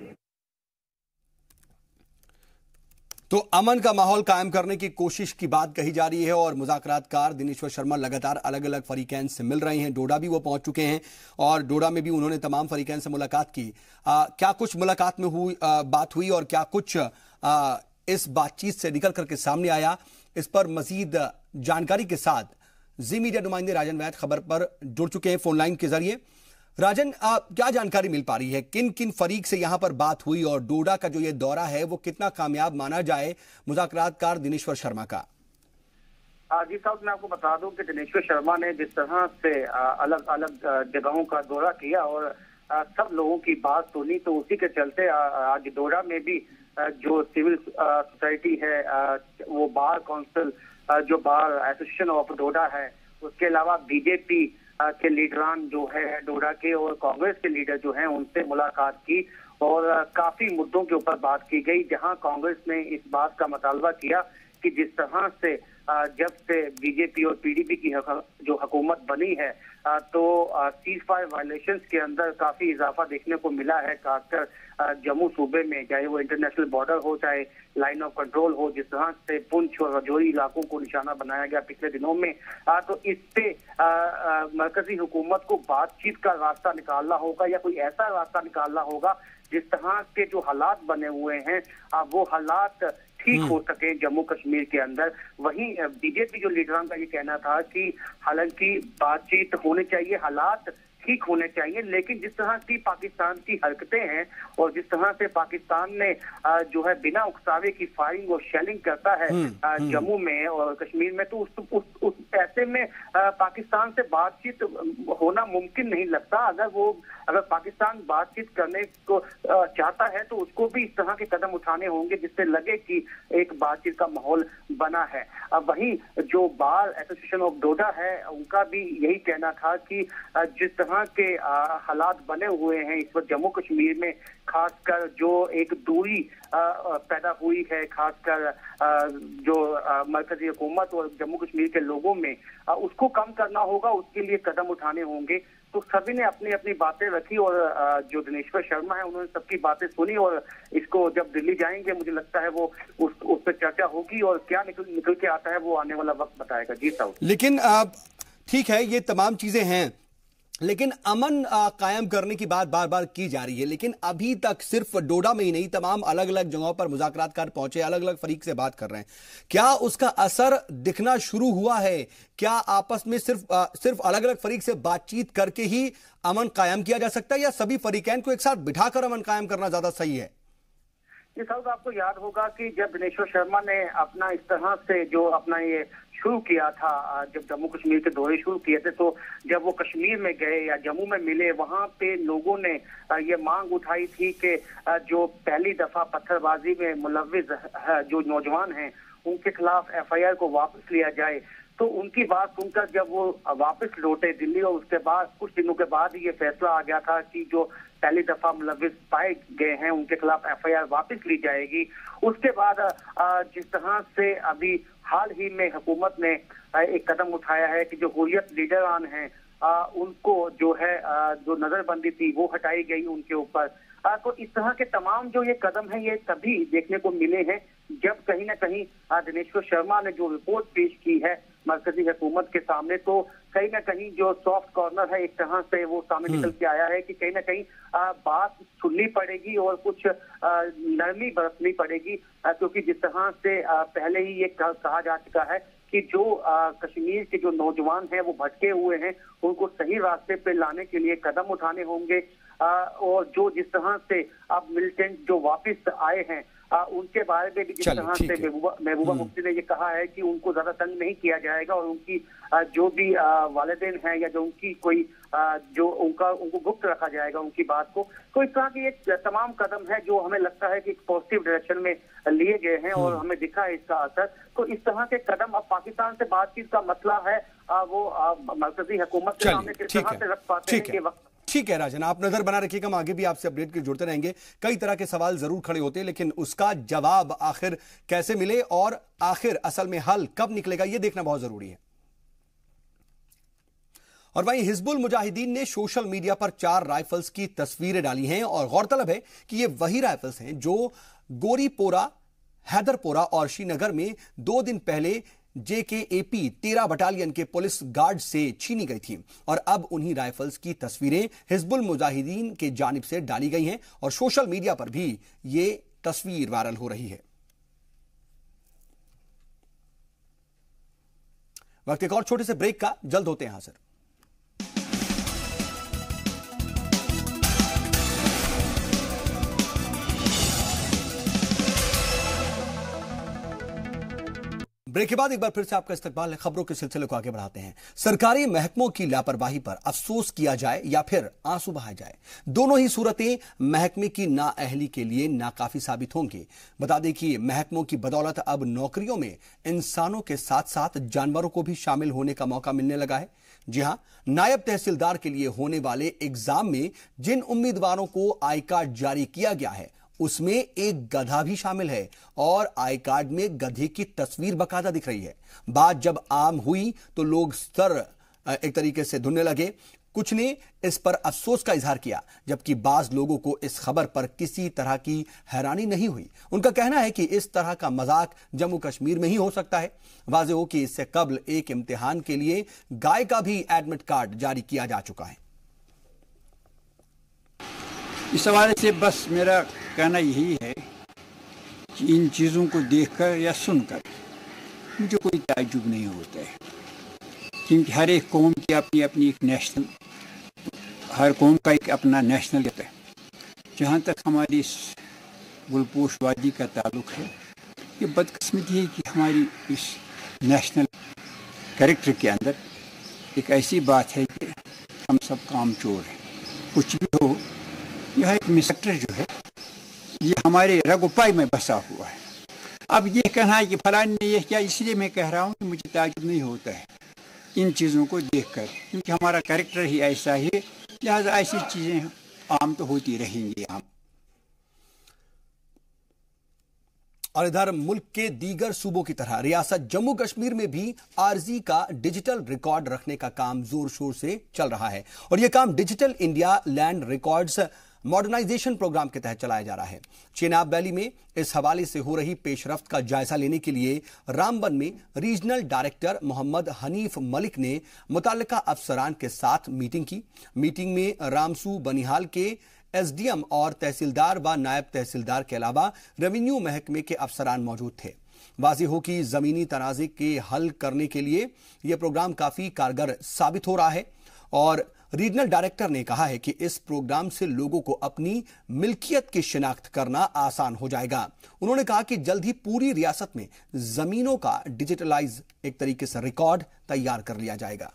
तो अमन का माहौल कायम करने की कोशिश की बात कही जा रही है और मुज़ाकरातकार दिनेश्वर शर्मा लगातार अलग अलग फरीकैन से मिल रहे हैं। डोडा भी वो पहुंच चुके हैं और डोडा में भी उन्होंने तमाम फरीकैन से मुलाकात की। क्या कुछ मुलाकात में बात हुई और क्या कुछ इस बातचीत से निकल करके सामने आया, इस पर मजीद जानकारी के साथ जी मीडिया नुमाइंदे राजन वैद खबर पर जुड़ चुके हैं फोनलाइन के जरिए। राजन, क्या जानकारी मिल पा रही है, किन किन फरीक से यहां पर बात हुई और डोडा का जो ये दौरा है वो कितना कामयाब माना जाए मुज़ाकरातकार दिनेश्वर शर्मा का? जी साहब, मैं आपको बता दूं कि दिनेश्वर शर्मा ने जिस तरह से अलग अलग जगहों का दौरा किया और सब लोगों की बात सुनी, तो उसी के चलते आज डोडा में भी जो सिविल सोसाइटी है, वो बार काउंसिल, जो बार एसोसिएशन ऑफ डोडा है, उसके अलावा बीजेपी के लीडरान जो है डोडा के और कांग्रेस के लीडर जो हैं उनसे मुलाकात की और काफी मुद्दों के ऊपर बात की गई, जहां कांग्रेस ने इस बात का मुतालबा किया कि जिस तरह से जब से बीजेपी और पीडीपी की जो हुकूमत बनी है, तो सीज फायर वायलेशंस के अंदर काफी इजाफा देखने को मिला है, खासकर जम्मू सूबे में, चाहे वो इंटरनेशनल बॉर्डर हो, चाहे लाइन ऑफ कंट्रोल हो। जिस तरह से पुंछ और राजौरी इलाकों को निशाना बनाया गया पिछले दिनों में, तो इस पे मरकजी हुकूमत को बातचीत का रास्ता निकालना होगा या कोई ऐसा रास्ता निकालना होगा जिस तरह के जो हालात बने हुए हैं वो हालात ठीक हो सके जम्मू कश्मीर के अंदर। वहीं बीजेपी जो लीडरान का ये कहना था कि हालांकि बातचीत होनी चाहिए, हालात ठीक होने चाहिए। लेकिन जिस तरह की पाकिस्तान की हरकतें हैं और जिस तरह से पाकिस्तान ने जो है बिना उकसावे की फायरिंग और शेलिंग करता है जम्मू में और कश्मीर में, तो उस ऐसे में पाकिस्तान से बातचीत होना मुमकिन नहीं लगता। अगर पाकिस्तान बातचीत करने को चाहता है तो उसको भी इस तरह के कदम उठाने होंगे जिससे लगे कि एक बातचीत का माहौल बना है। अब वहीं जो बार एसोसिएशन ऑफ डोडा है उनका भी यही कहना था कि जिस तरह के हालात बने हुए हैं इस वक्त जम्मू कश्मीर में, खासकर जो एक दूरी पैदा हुई है, खासकर जो मरकजी हुकूमत और जम्मू कश्मीर के लोगों में, उसको कम करना होगा, उसके लिए कदम उठाने होंगे। तो सभी ने अपनी अपनी बातें रखी और जो दिनेश्वर शर्मा है उन्होंने सबकी बातें सुनी और इसको जब दिल्ली जाएंगे मुझे लगता है वो उस पर चर्चा होगी और क्या निकल के आता है वो आने वाला वक्त बताएगा। जी साहब। लेकिन ठीक है, ये तमाम चीजें हैं, लेकिन अमन कायम करने की बात बार बार की जा रही है, लेकिन अभी तक सिर्फ डोडा में ही नहीं तमाम अलग अलग जगहों पर मुज़ाकरातकार पहुंचे, अलग अलग फरीक से बात कर रहे हैं। क्या उसका असर दिखना शुरू हुआ है? क्या आपस में सिर्फ अलग अलग फरीक से बातचीत करके ही अमन कायम किया जा सकता है या सभी फरीकैन को एक साथ बिठाकर अमन कायम करना ज्यादा सही है? ये साहब आपको याद होगा कि जब दिनेश्वर शर्मा ने अपना इस तरह से जो अपना ये शुरू किया था, जब जम्मू कश्मीर के दौरे शुरू किए थे, तो जब वो कश्मीर में गए या जम्मू में मिले, वहां पे लोगों ने ये मांग उठाई थी कि जो पहली दफा पत्थरबाजी में मुलव्विस जो नौजवान हैं उनके खिलाफ FIR को वापस लिया जाए। तो उनकी बात सुनकर जब वो वापस लौटे दिल्ली और उसके बाद कुछ दिनों के बाद ये फैसला आ गया था कि जो पहली दफा मुलव्विस पाए गए हैं उनके खिलाफ FIR वापस ली जाएगी। उसके बाद जिस तरह से अभी हाल ही में हुकूमत ने एक कदम उठाया है कि जो हुर्रियत लीडरान हैं उनको जो है जो नजरबंदी थी वो हटाई गई उनके ऊपर। तो इस तरह के तमाम जो ये कदम है ये तभी देखने को मिले हैं जब कहीं ना कहीं दिनेश्वर शर्मा ने जो रिपोर्ट पेश की है मरकजी हुकूमत के सामने, तो कहीं ना कहीं जो सॉफ्ट कॉर्नर है एक तरह से वो सामने निकल के आया है कि कहीं ना कहीं बात सुननी पड़ेगी और कुछ नरमी बरतनी पड़ेगी, क्योंकि जिस तरह से पहले ही ये कहा जा चुका है कि जो कश्मीर के जो नौजवान हैं वो भटके हुए हैं उनको सही रास्ते पे लाने के लिए कदम उठाने होंगे। और जो जिस तरह से अब मिलिटेंट जो वापस आए हैं उनके बारे में भी जिस तरह से महबूबा मुफ्ती ने ये कहा है कि उनको ज्यादा तंग नहीं किया जाएगा और उनकी जो भी वालिदैन हैं या जो उनकी कोई जो उनको गुप्त रखा जाएगा उनकी बात को। तो इस तरह की एक तमाम कदम है जो हमें लगता है कि पॉजिटिव डायरेक्शन में लिए गए हैं और हमें दिखा है इसका असर। तो इस तरह के कदम अब पाकिस्तान से बातचीत का मसला है वो मरकजी हुकूमत के सामने किस तरह से रख पाते हैं ये वक्त। ठीक है राजन, आप नजर बना रखिएगा, हम आगे भी आपसे अपडेट के जुड़ते रहेंगे। कई तरह के सवाल जरूर खड़े होते हैं, लेकिन उसका जवाब आखिर कैसे मिले और आखिर असल में हल कब निकलेगा ये देखना बहुत जरूरी है। और वहीं हिजबुल मुजाहिदीन ने सोशल मीडिया पर 4 राइफल्स की तस्वीरें डाली हैं और गौरतलब है कि ये वही राइफल्स हैं जो गोरीपोरा, हैदरपोरा और श्रीनगर में 2 दिन पहले JKAP 13 बटालियन के पुलिस गार्ड से छीनी गई थी और अब उन्हीं राइफल्स की तस्वीरें हिजबुल मुजाहिदीन के जानिब से डाली गई हैं और सोशल मीडिया पर भी ये तस्वीर वायरल हो रही है। वक्त एक और छोटे से ब्रेक का, जल्द होते हैं हाजिर। ब्रेक के बाद एक बार फिर से आपका इस्तकबाल है। खबरों के सिलसिले को आगे बढ़ाते हैं। सरकारी महकमों की लापरवाही पर अफसोस किया जाए या फिर आंसू बहाए जाए, दोनों ही सूरतें महकमे की नाअहली के लिए नाकाफी साबित होंगी। बता दें कि महकमों की बदौलत अब नौकरियों में इंसानों के साथ साथ जानवरों को भी शामिल होने का मौका मिलने लगा है। जी हां, नायब तहसीलदार के लिए होने वाले एग्जाम में जिन उम्मीदवारों को आई कार्ड जारी किया गया है उसमें एक गधा भी शामिल है और आई कार्ड में गधे की तस्वीर बकायदा दिख रही है। बात जब आम हुई तो लोग सर एक तरीके से धुनने लगे। कुछ ने इस पर अफसोस का इजहार किया, जबकि बाज लोगों को इस खबर पर किसी तरह की हैरानी नहीं हुई। उनका कहना है कि इस तरह का मजाक जम्मू कश्मीर में ही हो सकता है। वाज़ेह हो कि इससे कबल एक इम्तिहान के लिए गाय का भी एडमिट कार्ड जारी किया जा चुका है। इस हवाले से बस मेरा कहना यही है कि इन चीज़ों को देखकर या सुनकर मुझे कोई ताज्जुब नहीं होता है, क्योंकि हर एक कौम की अपनी अपनी एक नेशनल हर कौम का एक अपना नेशनलिज्म है। जहाँ तक हमारी इस गुलपोश वादी का ताल्लुक है, ये बदकिस्मती है कि हमारी इस नेशनल कैरेक्टर के अंदर एक ऐसी बात है कि हम सब काम चोर हैं। कुछ भी हो, यह एक मिसैक्टर जो है ये हमारे रगोपाई में बसा हुआ है। अब ये कहना है कि फलाने ने यह किया, इसलिए मैं कह रहा हूँ कि मुझे ताज्जुब नहीं होता है इन चीज़ों को देखकर, क्योंकि हमारा कैरेक्टर ही ऐसा है, लिहाजा ऐसी चीज़ें आम तो होती रहेंगी। हम और इधर मुल्क के दीगर सूबों की तरह रियासत जम्मू कश्मीर में भी आरजी का डिजिटल रिकॉर्ड रखने का काम जोर शोर से चल रहा है और यह काम digital India land records modernisation programme के तहत चलाया जा रहा है। चेनाब वैली में इस हवाले से हो रही पेशरफ्त का जायजा लेने के लिए रामबन में रीजनल डायरेक्टर मोहम्मद हनीफ मलिक ने मुतल्लिका अफसरान के साथ मीटिंग की। मीटिंग में रामसू बनिहाल के एसडीएम और तहसीलदार व नायब तहसीलदार के अलावा रेवेन्यू महकमे के अफसरान मौजूद थे। वाज़ेह हो कि जमीनी तनाज़े के हल करने के लिए यह प्रोग्राम काफी कारगर साबित हो रहा है और रीजनल डायरेक्टर ने कहा है कि इस प्रोग्राम से लोगों को अपनी मिल्कियत की शिनाख्त करना आसान हो जाएगा। उन्होंने कहा कि जल्द ही पूरी रियासत में जमीनों का डिजिटलाइज एक तरीके से रिकॉर्ड तैयार कर लिया जाएगा।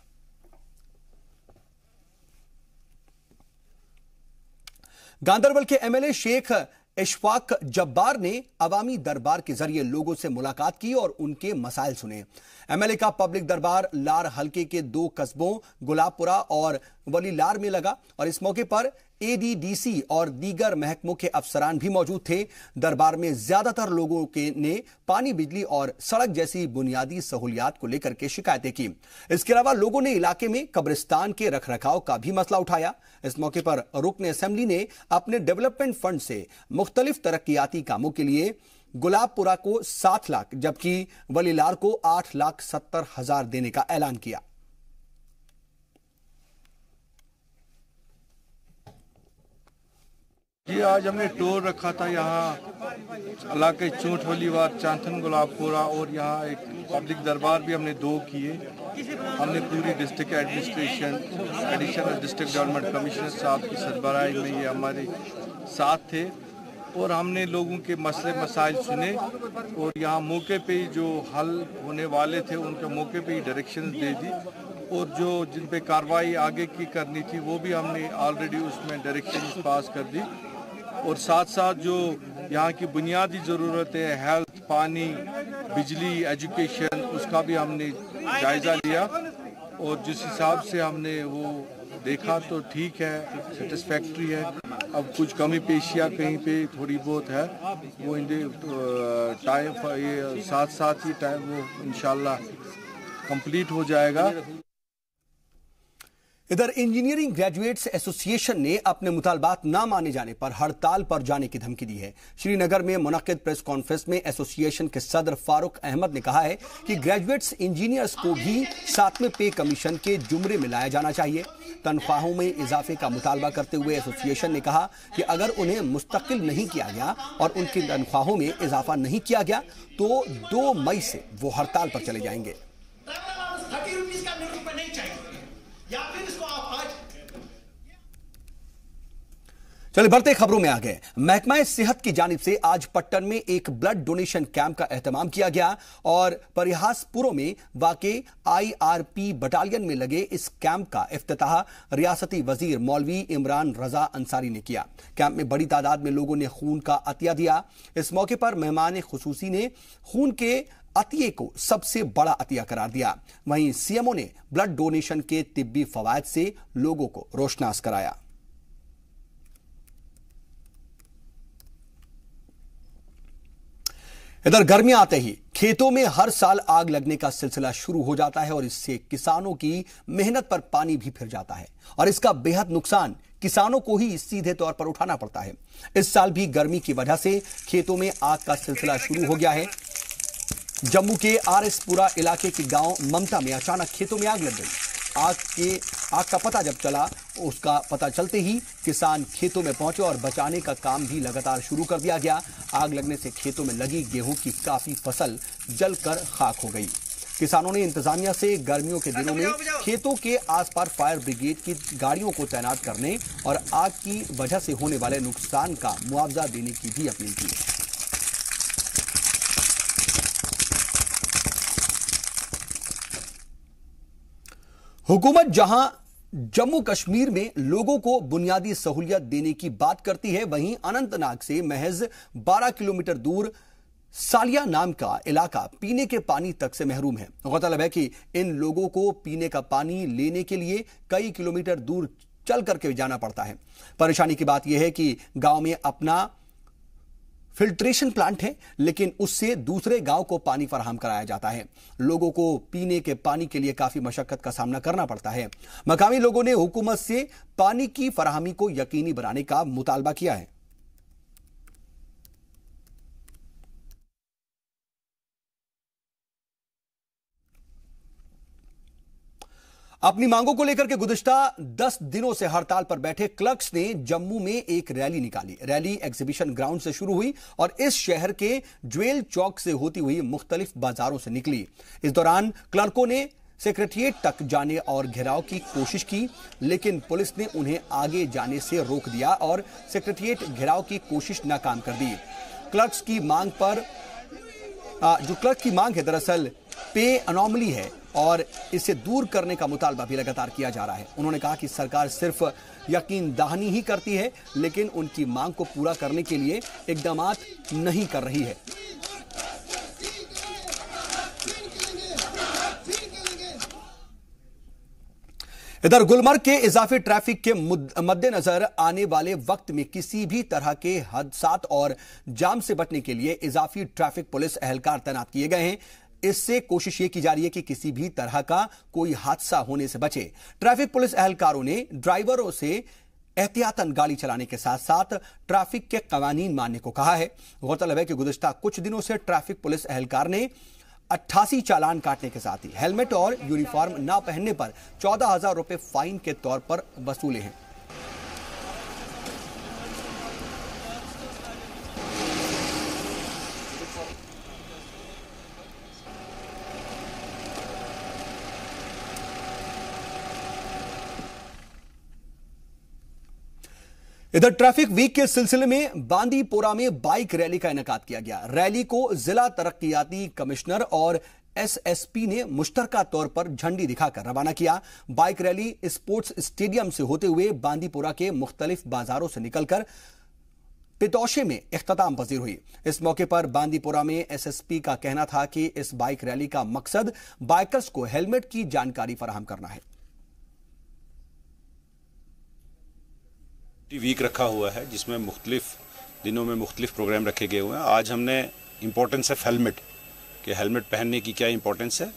गांदरबल के एमएलए शेख इशफाक जब्बार ने अवामी दरबार के जरिए लोगों से मुलाकात की और उनके मसाइल सुने। एमएलए का पब्लिक दरबार लार हलके के 2 कस्बों गुलाबपुरा और वलीलार में लगा और इस मौके पर एडीडीसी और दीगर महकमों के अफसरान भी मौजूद थे। दरबार में ज्यादातर लोगों ने पानी, बिजली और सड़क जैसी बुनियादी सहूलियात को लेकर के शिकायतें की। इसके अलावा लोगों ने इलाके में कब्रिस्तान के रखरखाव का भी मसला उठाया। इस मौके पर रुकन असेंबली ने अपने डेवलपमेंट फंड से मुख्तलिफ तरक्कियाती कामों के लिए गुलाबपुरा को 7 लाख जबकि वलीलार को 8,70,000 देने का ऐलान किया। जी आज हमने टूर रखा था यहाँ इलाके चोट वलीवार, चांथन, गुलाबपुरा और यहाँ एक पब्लिक दरबार भी हमने 2 किए। हमने पूरी district administration, additional district development commissioner साहब की सरबराही में ये हमारे साथ थे और हमने लोगों के मसले मसाइल सुने और यहाँ मौके पे ही जो हल होने वाले थे उनके मौके पे ही डायरेक्शन दे दी और जो जिन पे कार्रवाई आगे की करनी थी वो भी हमने ऑलरेडी उसमें डायरेक्शन पास कर दी और साथ साथ जो यहाँ की बुनियादी ज़रूरतें, हेल्थ, पानी, बिजली, एजुकेशन, उसका भी हमने जायज़ा लिया और जिस हिसाब से हमने वो देखा तो ठीक है, सेटिस्फैक्ट्री है। अब कुछ कमी पेशियाँ कहीं पे थोड़ी बहुत है, वो टाइम ये साथ ही टाइम वो इंशाल्लाह कंप्लीट हो जाएगा। इधर इंजीनियरिंग ग्रेजुएट्स एसोसिएशन ने अपने मुतालबात न माने जाने पर हड़ताल पर जाने की धमकी दी है। श्रीनगर में मुनक्किद प्रेस कॉन्फ्रेंस में एसोसिएशन के सदर फारूक अहमद ने कहा है कि ग्रेजुएट्स इंजीनियर्स को भी 7वें पे कमीशन के जुमरे में लाया जाना चाहिए। तनख्वाहों में इजाफे का मुतालबा करते हुए एसोसिएशन ने कहा कि अगर उन्हें मुस्तकिल नहीं किया गया और उनकी तनख्वाहों में इजाफा नहीं किया गया तो 2 मई से वो हड़ताल पर चले जाएंगे। चलिए बढ़ते खबरों में आ गए। महकमा सेहत की जानिब से आज पट्टन में एक ब्लड डोनेशन कैंप का एहतमाम किया गया और परिहासपुरों में वाक़े IRP बटालियन में लगे इस कैंप का इफ्तिताह रियासती वजीर मौलवी इमरान रजा अंसारी ने किया। कैंप में बड़ी तादाद में लोगों ने खून का अतिया दिया। इस मौके पर मेहमान खुसूसी ने खून के अतिये को सबसे बड़ा अतिया करार दिया। वहीं CMO ने ब्लड डोनेशन के तिब्बी फवायद से लोगों को रोशनास कराया। इधर गर्मियां आते ही खेतों में हर साल आग लगने का सिलसिला शुरू हो जाता है और इससे किसानों की मेहनत पर पानी भी फिर जाता है और इसका बेहद नुकसान किसानों को ही सीधे तौर पर उठाना पड़ता है। इस साल भी गर्मी की वजह से खेतों में आग का सिलसिला शुरू हो गया है। जम्मू के RS-पुरा इलाके के गांव ममता में अचानक खेतों में आग लग गई। आग का पता जब चला, उसका पता चलते ही किसान खेतों में पहुंचे और बचाने का काम भी लगातार शुरू कर दिया गया। आग लगने से खेतों में लगी गेहूं की काफी फसल जलकर खाक हो गई। किसानों ने इंतजामिया से गर्मियों के दिनों में खेतों के आसपास फायर ब्रिगेड की गाड़ियों को तैनात करने और आग की वजह से होने वाले नुकसान का मुआवजा देने की भी अपील की। हुकूमत जहां जम्मू कश्मीर में लोगों को बुनियादी सहूलियत देने की बात करती है, वहीं अनंतनाग से महज 12 किलोमीटर दूर सालिया नाम का इलाका पीने के पानी तक से महरूम है। गौरतलब है कि इन लोगों को पीने का पानी लेने के लिए कई किलोमीटर दूर चल करके जाना पड़ता है। परेशानी की बात यह है कि गांव में अपना फिल्ट्रेशन प्लांट है, लेकिन उससे दूसरे गांव को पानी फराहम कराया जाता है। लोगों को पीने के पानी के लिए काफी मशक्कत का सामना करना पड़ता है। मकामी लोगों ने हुकूमत से पानी की फराहमी को यकीनी बनाने का मुतालबा किया है। अपनी मांगों को लेकर के गुज़िश्ता 10 दिनों से हड़ताल पर बैठे क्लर्क्स ने जम्मू में एक रैली निकाली। रैली एग्जीबिशन ग्राउंड से शुरू हुई और इस शहर के ज्वेल चौक से होती हुई मुख्तलिफ बाजारों से निकली। इस दौरान क्लर्कों ने सेक्रेटेरिएट तक जाने और घेराव की कोशिश की, लेकिन पुलिस ने उन्हें आगे जाने से रोक दिया और सेक्रेटेरिएट घेराव की कोशिश नाकाम कर दी। क्लर्क्स की मांग पर जो क्लर्क की मांग है दरअसल पे अनोमली है और इसे दूर करने का मुतालबा भी लगातार किया जा रहा है। उन्होंने कहा कि सरकार सिर्फ यकीन दहानी ही करती है, लेकिन उनकी मांग को पूरा करने के लिए इकदामात नहीं कर रही है। इधर गुलमर्ग के इजाफी ट्रैफिक के मद्देनजर आने वाले वक्त में किसी भी तरह के हादसात और जाम से बचने के लिए इजाफी ट्रैफिक पुलिस एहलकार तैनात किए गए हैं। इससे कोशिश ये की जा रही है कि किसी भी तरह का कोई हादसा होने से बचे। ट्रैफिक पुलिस एहलकारों ने ड्राइवरों से एहतियातन गाड़ी चलाने के साथ साथ ट्रैफिक के कवानीन मानने को कहा है। गौरतलब है कि गुज़िश्ता कुछ दिनों से ट्रैफिक पुलिस एहलकार ने 88 चालान काटने के साथ ही हेलमेट और यूनिफॉर्म न पहनने पर 14,000 रुपए फाइन के तौर पर वसूले हैं। इधर ट्रैफिक वीक के सिलसिले में बांदीपोरा में बाइक रैली का इनेकाद किया गया। रैली को जिला तरक्कियाती कमिश्नर और एसएसपी ने मुश्तरका तौर पर झंडी दिखाकर रवाना किया। बाइक रैली स्पोर्ट्स स्टेडियम से होते हुए बांदीपोरा के मुख्तलिफ बाजारों से निकलकर पितौशे में इख्तिताम पजीर हुई। इस मौके पर बांदीपोरा में एसएसपी का कहना था कि इस बाइक रैली का मकसद बाइकर्स को हेलमेट की जानकारी फराहम करना है। वीक रखा हुआ है जिसमें मुख्तलिफ दिनों में मुख्तलिफ प्रोग्राम रखे गए हुए हैं। आज हमने इम्पोर्टेंस ऑफ हेलमेट कि हेलमेट पहनने की क्या इम्पोर्टेंस है,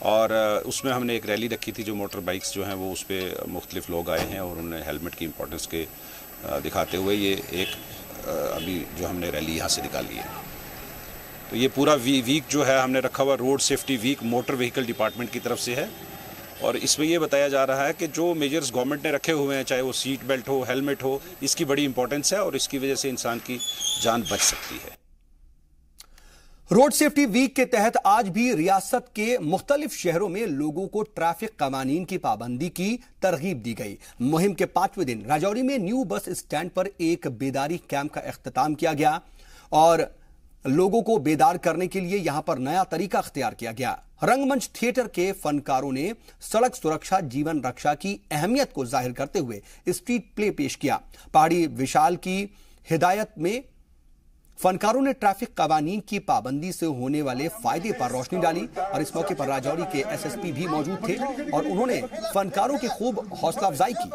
और उसमें हमने एक रैली रखी थी जो मोटर बाइक्स जो हैं वो उस पर मुख्तलिफ लोग आए हैं और उन्होंने हेलमेट की इम्पोर्टेंस के दिखाते हुए ये एक अभी जो हमने रैली यहाँ से निकाली है। तो ये पूरा वीक जो है हमने रखा हुआ road safety week motor vehicle department की तरफ से है, और इसमें यह बताया जा रहा है कि जो मेजर्स गवर्नमेंट ने रखे हुए हैं, चाहे वो सीट बेल्ट हो, हेलमेट हो, इसकी बड़ी इंपॉर्टेंस है और इसकी वजह से इंसान की जान बच सकती है। रोड सेफ्टी वीक के तहत आज भी रियासत के मुख्तलिफ शहरों में लोगों को ट्रैफिक कवानीन की पाबंदी की तरगीब दी गई। मुहिम के 5वें दिन राजौरी में न्यू बस स्टैंड पर एक बेदारी कैंप का इख्तिताम किया गया और लोगों को बेदार करने के लिए यहां पर नया तरीका अख्तियार किया गया। रंगमंच थिएटर के फनकारों ने सड़क सुरक्षा जीवन रक्षा की अहमियत को जाहिर करते हुए स्ट्रीट प्ले पेश किया। पहाड़ी विशाल की हिदायत में फनकारों ने ट्रैफिक कवानीन की पाबंदी से होने वाले फायदे पर रोशनी डाली और इस मौके पर राजौरी के एसएसपी भी मौजूद थे और उन्होंने फनकारों की खूब हौसला अफजाई की।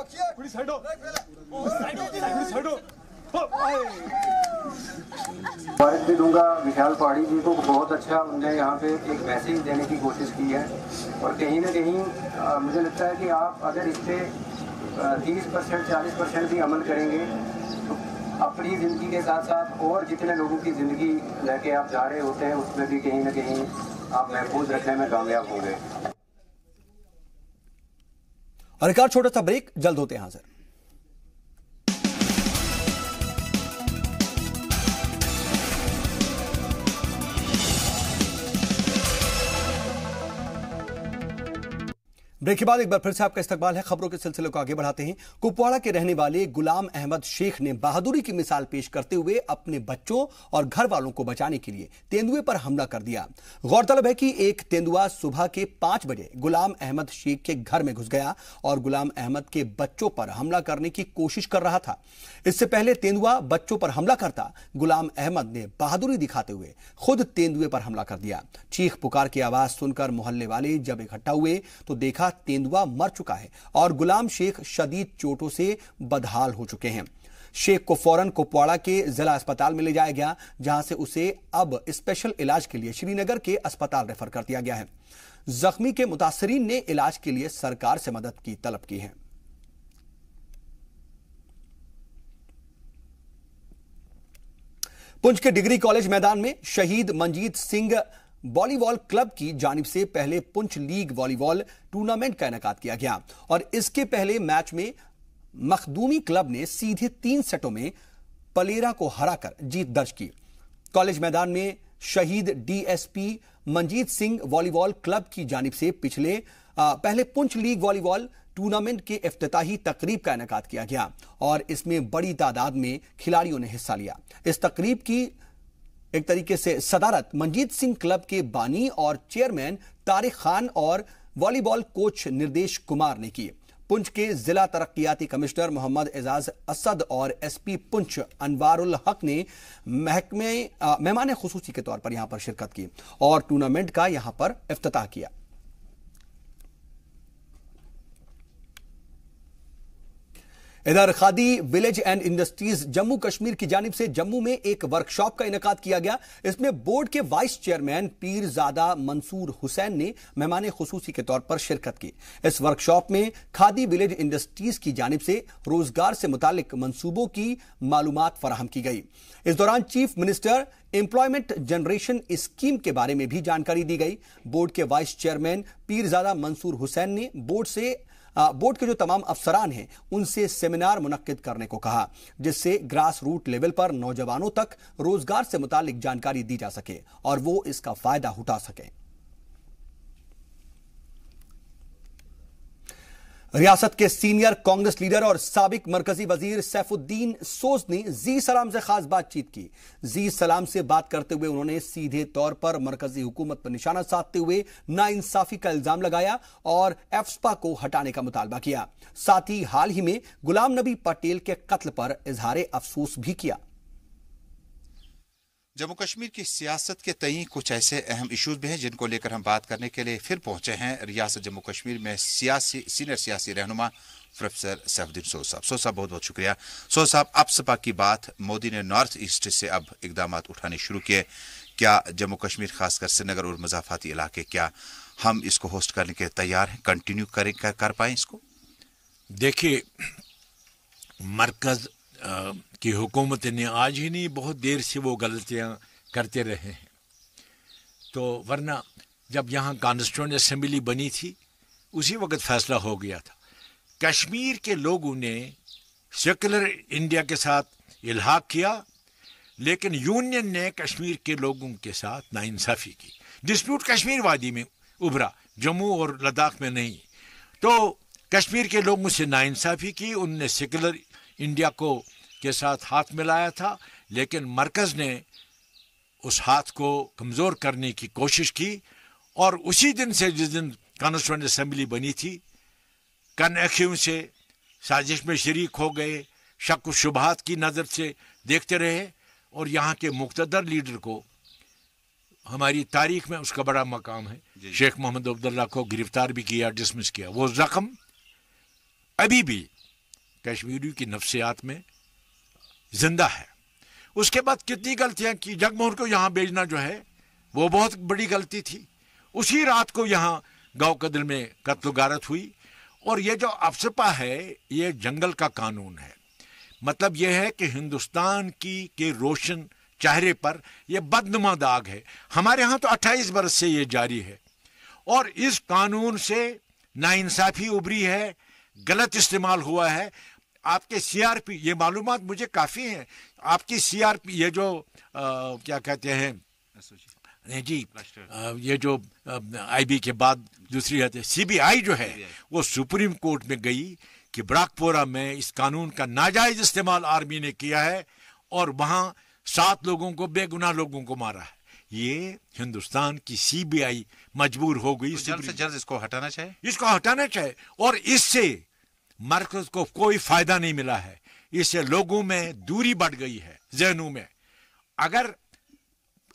मुबारक भी दूंगा विशाल पहाड़ी जी को, बहुत अच्छा उन्होंने यहाँ पे एक मैसेज देने की कोशिश की है और कहीं ना कहीं मुझे लगता है कि आप अगर इस पे 30% 40% भी अमल करेंगे तो अपनी ज़िंदगी के साथ साथ और जितने लोगों की ज़िंदगी लेके आप जा रहे होते हैं उसमें भी कहीं ना कहीं आप महफूज रखने में कामयाब होंगे। और एक और छोटा सा ब्रेक, जल्द होते हैं हाजिर। ब्रेक के बाद एक बार फिर से आपका इस्तकबाल है। खबरों के सिलसिले को आगे बढ़ाते हैं। कुपवाड़ा के रहने वाले गुलाम अहमद शेख ने बहादुरी की मिसाल पेश करते हुए अपने बच्चों और घर वालों को बचाने के लिए तेंदुए पर हमला कर दिया। गौरतलब है कि एक तेंदुआ सुबह के 5 बजे गुलाम अहमद शेख के घर में घुस गया और गुलाम अहमद के बच्चों पर हमला करने की कोशिश कर रहा था। इससे पहले तेंदुआ बच्चों पर हमला करता, गुलाम अहमद ने बहादुरी दिखाते हुए खुद तेंदुए पर हमला कर दिया। चीख पुकार की आवाज सुनकर मोहल्ले वाले जब इकट्ठा हुए तो देखा तेंदुआ मर चुका है और गुलाम शेख शदीद चोटों से बदहाल हो चुके हैं। शेख को फौरन कुपवाड़ा के जिला अस्पताल में ले जाया गया, जहां से उसे अब स्पेशल इलाज के लिए श्रीनगर के अस्पताल रेफर कर दिया गया है। जख्मी के मुतासरीन ने इलाज के लिए सरकार से मदद की तलब की है। पुंछ के डिग्री कॉलेज मैदान में शहीद मंजीत सिंह वॉलीबॉल क्लब की जानिब से पहले पुंछ लीग वॉलीबॉल टूर्नामेंट का इनेकाद किया गया और इसके पहले मैच में मखदूमी क्लब ने सीधे 3 सेटों में पलेरा को हराकर जीत दर्ज की। कॉलेज मैदान में शहीद DSP Manjeet Singh volleyball club की जानिब से पहले पुंछ लीग वॉलीबॉल टूर्नामेंट के इफ्तिताही तकरीब का इनेकाद किया गया और इसमें बड़ी तादाद में खिलाड़ियों ने हिस्सा लिया। इस तकरीब की एक तरीके से सदारत मंजीत सिंह क्लब के बानी और चेयरमैन तारिक खान और वॉलीबॉल कोच निर्देश कुमार ने की। पुंछ के जिला तरक्कियाती कमिश्नर मोहम्मद एजाज असद और एसपी पुंछ अनवारुल हक ने मेहमान खुसूसी के तौर पर यहां पर शिरकत की और टूर्नामेंट का यहां पर इफ्तिताह किया। इधर khadi village and industries Jammu Kashmir की जानिब से जम्मू में एक वर्कशॉप का इनेकाद किया गया। इसमें बोर्ड के वाइस चेयरमैन पीरजादा मंसूर हुसैन ने मेहमान खुसूसी के तौर पर शिरकत की। इस वर्कशॉप में खादी विलेज इंडस्ट्रीज की जानिब से रोजगार से मुतालिक मंसूबों की मालूमात फराहम की गई। इस दौरान chief minister employment generation scheme के बारे में भी जानकारी दी गई। बोर्ड के वाइस चेयरमैन पीरजादा मंसूर हुसैन ने बोर्ड के जो तमाम अफसरान हैं उनसे सेमिनार मुनक्किद करने को कहा, जिससे ग्रास रूट लेवल पर नौजवानों तक रोजगार से मुतालिक जानकारी दी जा सके और वो इसका फायदा उठा सके। रियासत के सीनियर कांग्रेस लीडर और साबिक मरकजी वजीर सैफुद्दीन सोज ने जी सलाम से खास बातचीत की। जी सलाम से बात करते हुए उन्होंने सीधे तौर पर मरकजी हुकूमत पर निशाना साधते हुए नाइंसाफी का इल्जाम लगाया और एफस्पा को हटाने का मुतालबा किया। साथ ही हाल ही में गुलाम नबी पटेल के कत्ल पर इजहार अफसोस भी किया। जम्मू कश्मीर की सियासत के तई कुछ ऐसे अहम इश्यूज भी हैं जिनको लेकर हम बात करने के लिए फिर पहुंचे हैं रियासत जम्मू कश्मीर में सीनियर सियासी रहनुमा प्रोफेसर सैफुद्दीन सोज साहब। सोज साहब बहुत बहुत शुक्रिया। सोज साहब, अपसपा की बात, मोदी ने नॉर्थ ईस्ट से अब इकदाम उठाने शुरू किए। क्या जम्मू कश्मीर खासकर श्रीनगर और मजाफाती इलाके, क्या हम इसको होस्ट करने के तैयार हैं, कंटिन्यू कर पाए इसको? देखिए, मरकज की हुकूमत ने आज ही नहीं बहुत देर से वो गलतियां करते रहे हैं। तो वरना जब यहाँ कॉन्स्टिट्यूएंट असेंबली बनी थी उसी वक्त फैसला हो गया था। कश्मीर के लोगों ने सेकुलर इंडिया के साथ इल्हाक किया, लेकिन यूनियन ने कश्मीर के लोगों के साथ नाइंसाफी की। डिस्प्यूट कश्मीर वादी में उभरा, जम्मू और लद्दाख में नहीं। तो कश्मीर के लोगों से नाइंसाफी की, उनने सेकुलर इंडिया के साथ हाथ मिलाया था, लेकिन मरकज ने उस हाथ को कमज़ोर करने की कोशिश की और उसी दिन से, जिस दिन कॉन्स्टिट्यूएंट असेंबली बनी थी, कन अखियों से साजिश में शरीक हो गए, शक व शुबहात की नज़र से देखते रहे और यहाँ के मुक़्तदर लीडर को, हमारी तारीख में उसका बड़ा मकाम है, शेख मोहम्मद अब्दुल्ला को गिरफ्तार भी किया, डिसमिस किया। वो ज़ख्म अभी भी कश्मीरी की नफ्सियात में जिंदा है। उसके बाद कितनी गलतियां की। जगमोहन को यहाँ भेजना जो है वो बहुत बड़ी गलती थी। उसी रात को यहाँ गांव कदल में कत्ल गारत हुई। और ये जो अफसपा है ये जंगल का कानून है। मतलब ये है कि हिंदुस्तान के रोशन चेहरे पर यह बदनुमा दाग है। हमारे यहाँ तो 28 बरस से ये जारी है और इस कानून से नाइंसाफी उभरी है, गलत इस्तेमाल हुआ है। आपके सीआरपी, ये मालूमात मुझे काफ़ी हैं, आपकी सीआरपी ये जो क्या कहते हैं नहीं जी, ये जो IB के बाद दूसरी है CBI जो है वो सुप्रीम कोर्ट में गई कि बराकपुरा में इस कानून का नाजायज इस्तेमाल आर्मी ने किया है और वहां 7 लोगों को, बेगुनाह लोगों को मारा है। ये हिंदुस्तान की CBI मजबूर हो गई। तो जल्द से जल्द इसको हटाना चाहिए, इसको हटाना चाहिए। और इससे मरकज को कोई फायदा नहीं मिला है, इससे लोगों में दूरी बढ़ गई है जहनों में। अगर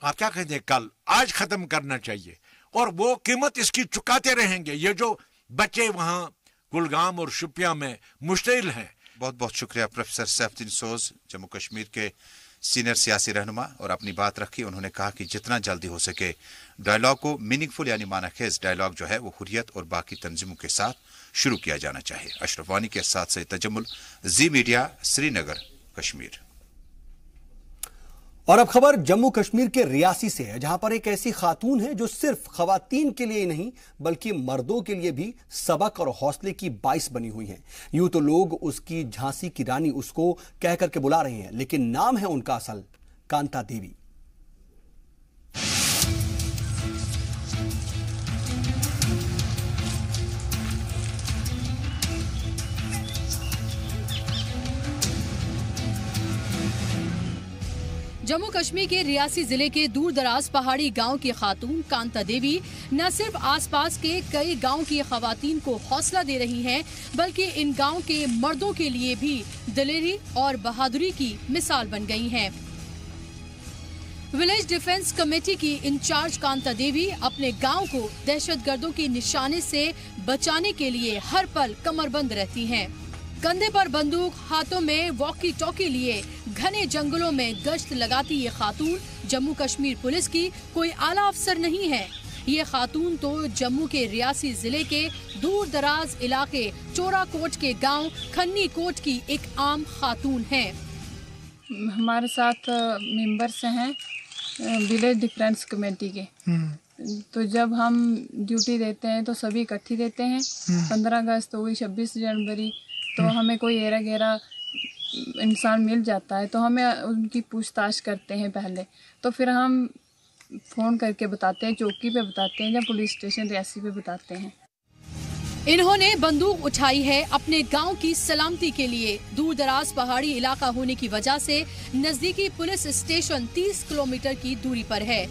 आप क्या कहते हैं, कल आज खत्म करना चाहिए और वो कीमत इसकी चुकाते रहेंगे। ये जो बच्चे वहां कुलगाम और शुपिया में मुश्तिल हैं। बहुत बहुत शुक्रिया प्रोफेसर सैफुद्दीन सोज, जम्मू कश्मीर के सीनियर सियासी रहनुमा, और अपनी बात रखी। उन्होंने कहा कि जितना जल्दी हो सके डायलॉग को मीनिंगफुल यानी मानाखेज डायलॉग जो है वो हुर्रियत और बाकी तंजीमों के साथ शुरू किया जाना चाहिए। अशरफ वानी के साथ से तजम्मुल, जी मीडिया, श्रीनगर, कश्मीर। और अब खबर जम्मू कश्मीर के रियासी से है, जहां पर एक ऐसी खातून है जो सिर्फ खवातीन के लिए ही नहीं बल्कि मर्दों के लिए भी सबक और हौसले की बाइस बनी हुई है। यूं तो लोग उसकी झांसी की रानी उसको कह करके बुला रहे हैं, लेकिन नाम है उनका असल कांता देवी। जम्मू कश्मीर के रियासी जिले के दूर दराज पहाड़ी गांव की खातून कांता देवी न सिर्फ आसपास के कई गांव की खवातीन को हौसला दे रही हैं, बल्कि इन गांव के मर्दों के लिए भी दिलेरी और बहादुरी की मिसाल बन गई हैं। विलेज डिफेंस कमेटी की इंचार्ज कांता देवी अपने गांव को दहशतगर्दों के निशाने से बचाने के लिए हर पल कमरबंद रहती हैं। कंधे पर बंदूक, हाथों में वॉकी टॉकी लिए घने जंगलों में गश्त लगाती ये खातून जम्मू कश्मीर पुलिस की कोई आला अफसर नहीं है। ये खातून तो जम्मू के रियासी जिले के दूर दराज इलाके चोराकोट के गांव खन्नी कोट की एक आम खातून है। हमारे साथ मेंबर्स हैं विलेज डिफेंस कमेटी के, तो जब हम ड्यूटी देते हैं तो सभी इकट्ठी देते हैं। 15 अगस्त हो गई, 26 जनवरी, तो हमें कोई एरा गैरा इंसान मिल जाता है तो हमें उनकी पूछताछ करते हैं पहले, तो फिर हम फ़ोन करके बताते हैं, चौकी पे बताते हैं या पुलिस स्टेशन रियासी पे बताते हैं। इन्होंने बंदूक उठाई है अपने गांव की सलामती के लिए। दूर दराज पहाड़ी इलाका होने की वजह से नजदीकी पुलिस स्टेशन 30 किलोमीटर की दूरी पर है।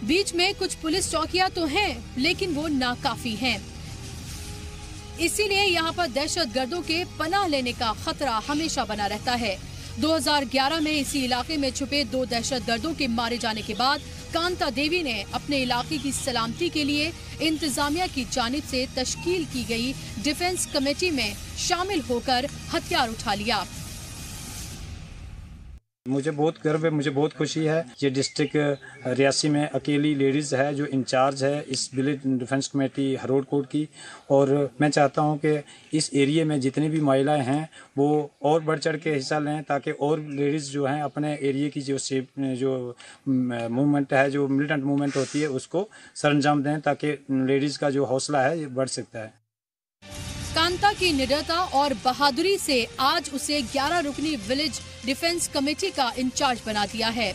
बीच में कुछ पुलिस चौकियां तो हैं, लेकिन वो नाकाफी हैं। इसीलिए यहाँ पर दहशतगर्दों के पनाह लेने का खतरा हमेशा बना रहता है। 2011 में इसी इलाके में छुपे 2 दहशतगर्दों के मारे जाने के बाद कांता देवी ने अपने इलाके की सलामती के लिए इंतजामिया की जानिब से तश्कील की गई डिफेंस कमेटी में शामिल होकर हथियार उठा लिया। मुझे बहुत गर्व है, मुझे बहुत खुशी है। ये डिस्ट्रिक्ट रियासी में अकेली लेडीज़ है जो इंचार्ज है इस village defence committee Harod coat की, और मैं चाहता हूं कि इस एरिया में जितनी भी महिलाएं हैं वो और बढ़ चढ़ के हिस्सा लें, ताकि और लेडीज़ जो हैं अपने एरिया की जो मूवमेंट है, जो मिलिटेंट मूवमेंट होती है, उसको सरंजाम दें, ताकि लेडीज़ का जो हौसला है ये बढ़ सकता है। कांता की निडरता और बहादुरी से आज उसे 11 रुकनी विलेज डिफेंस कमेटी का इंचार्ज बना दिया है।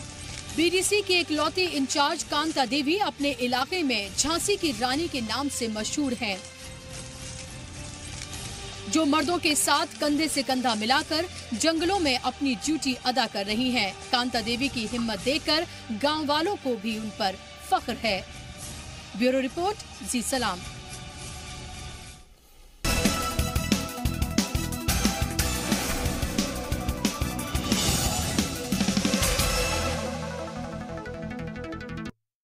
बीडीसी के इकलौती इंचार्ज कांता देवी अपने इलाके में झांसी की रानी के नाम से मशहूर हैं, जो मर्दों के साथ कंधे से कंधा मिलाकर जंगलों में अपनी ड्यूटी अदा कर रही हैं। कांता देवी की हिम्मत देखकर गांव वालों को भी उन पर फख्र है। ब्यूरो रिपोर्ट, जी सलाम।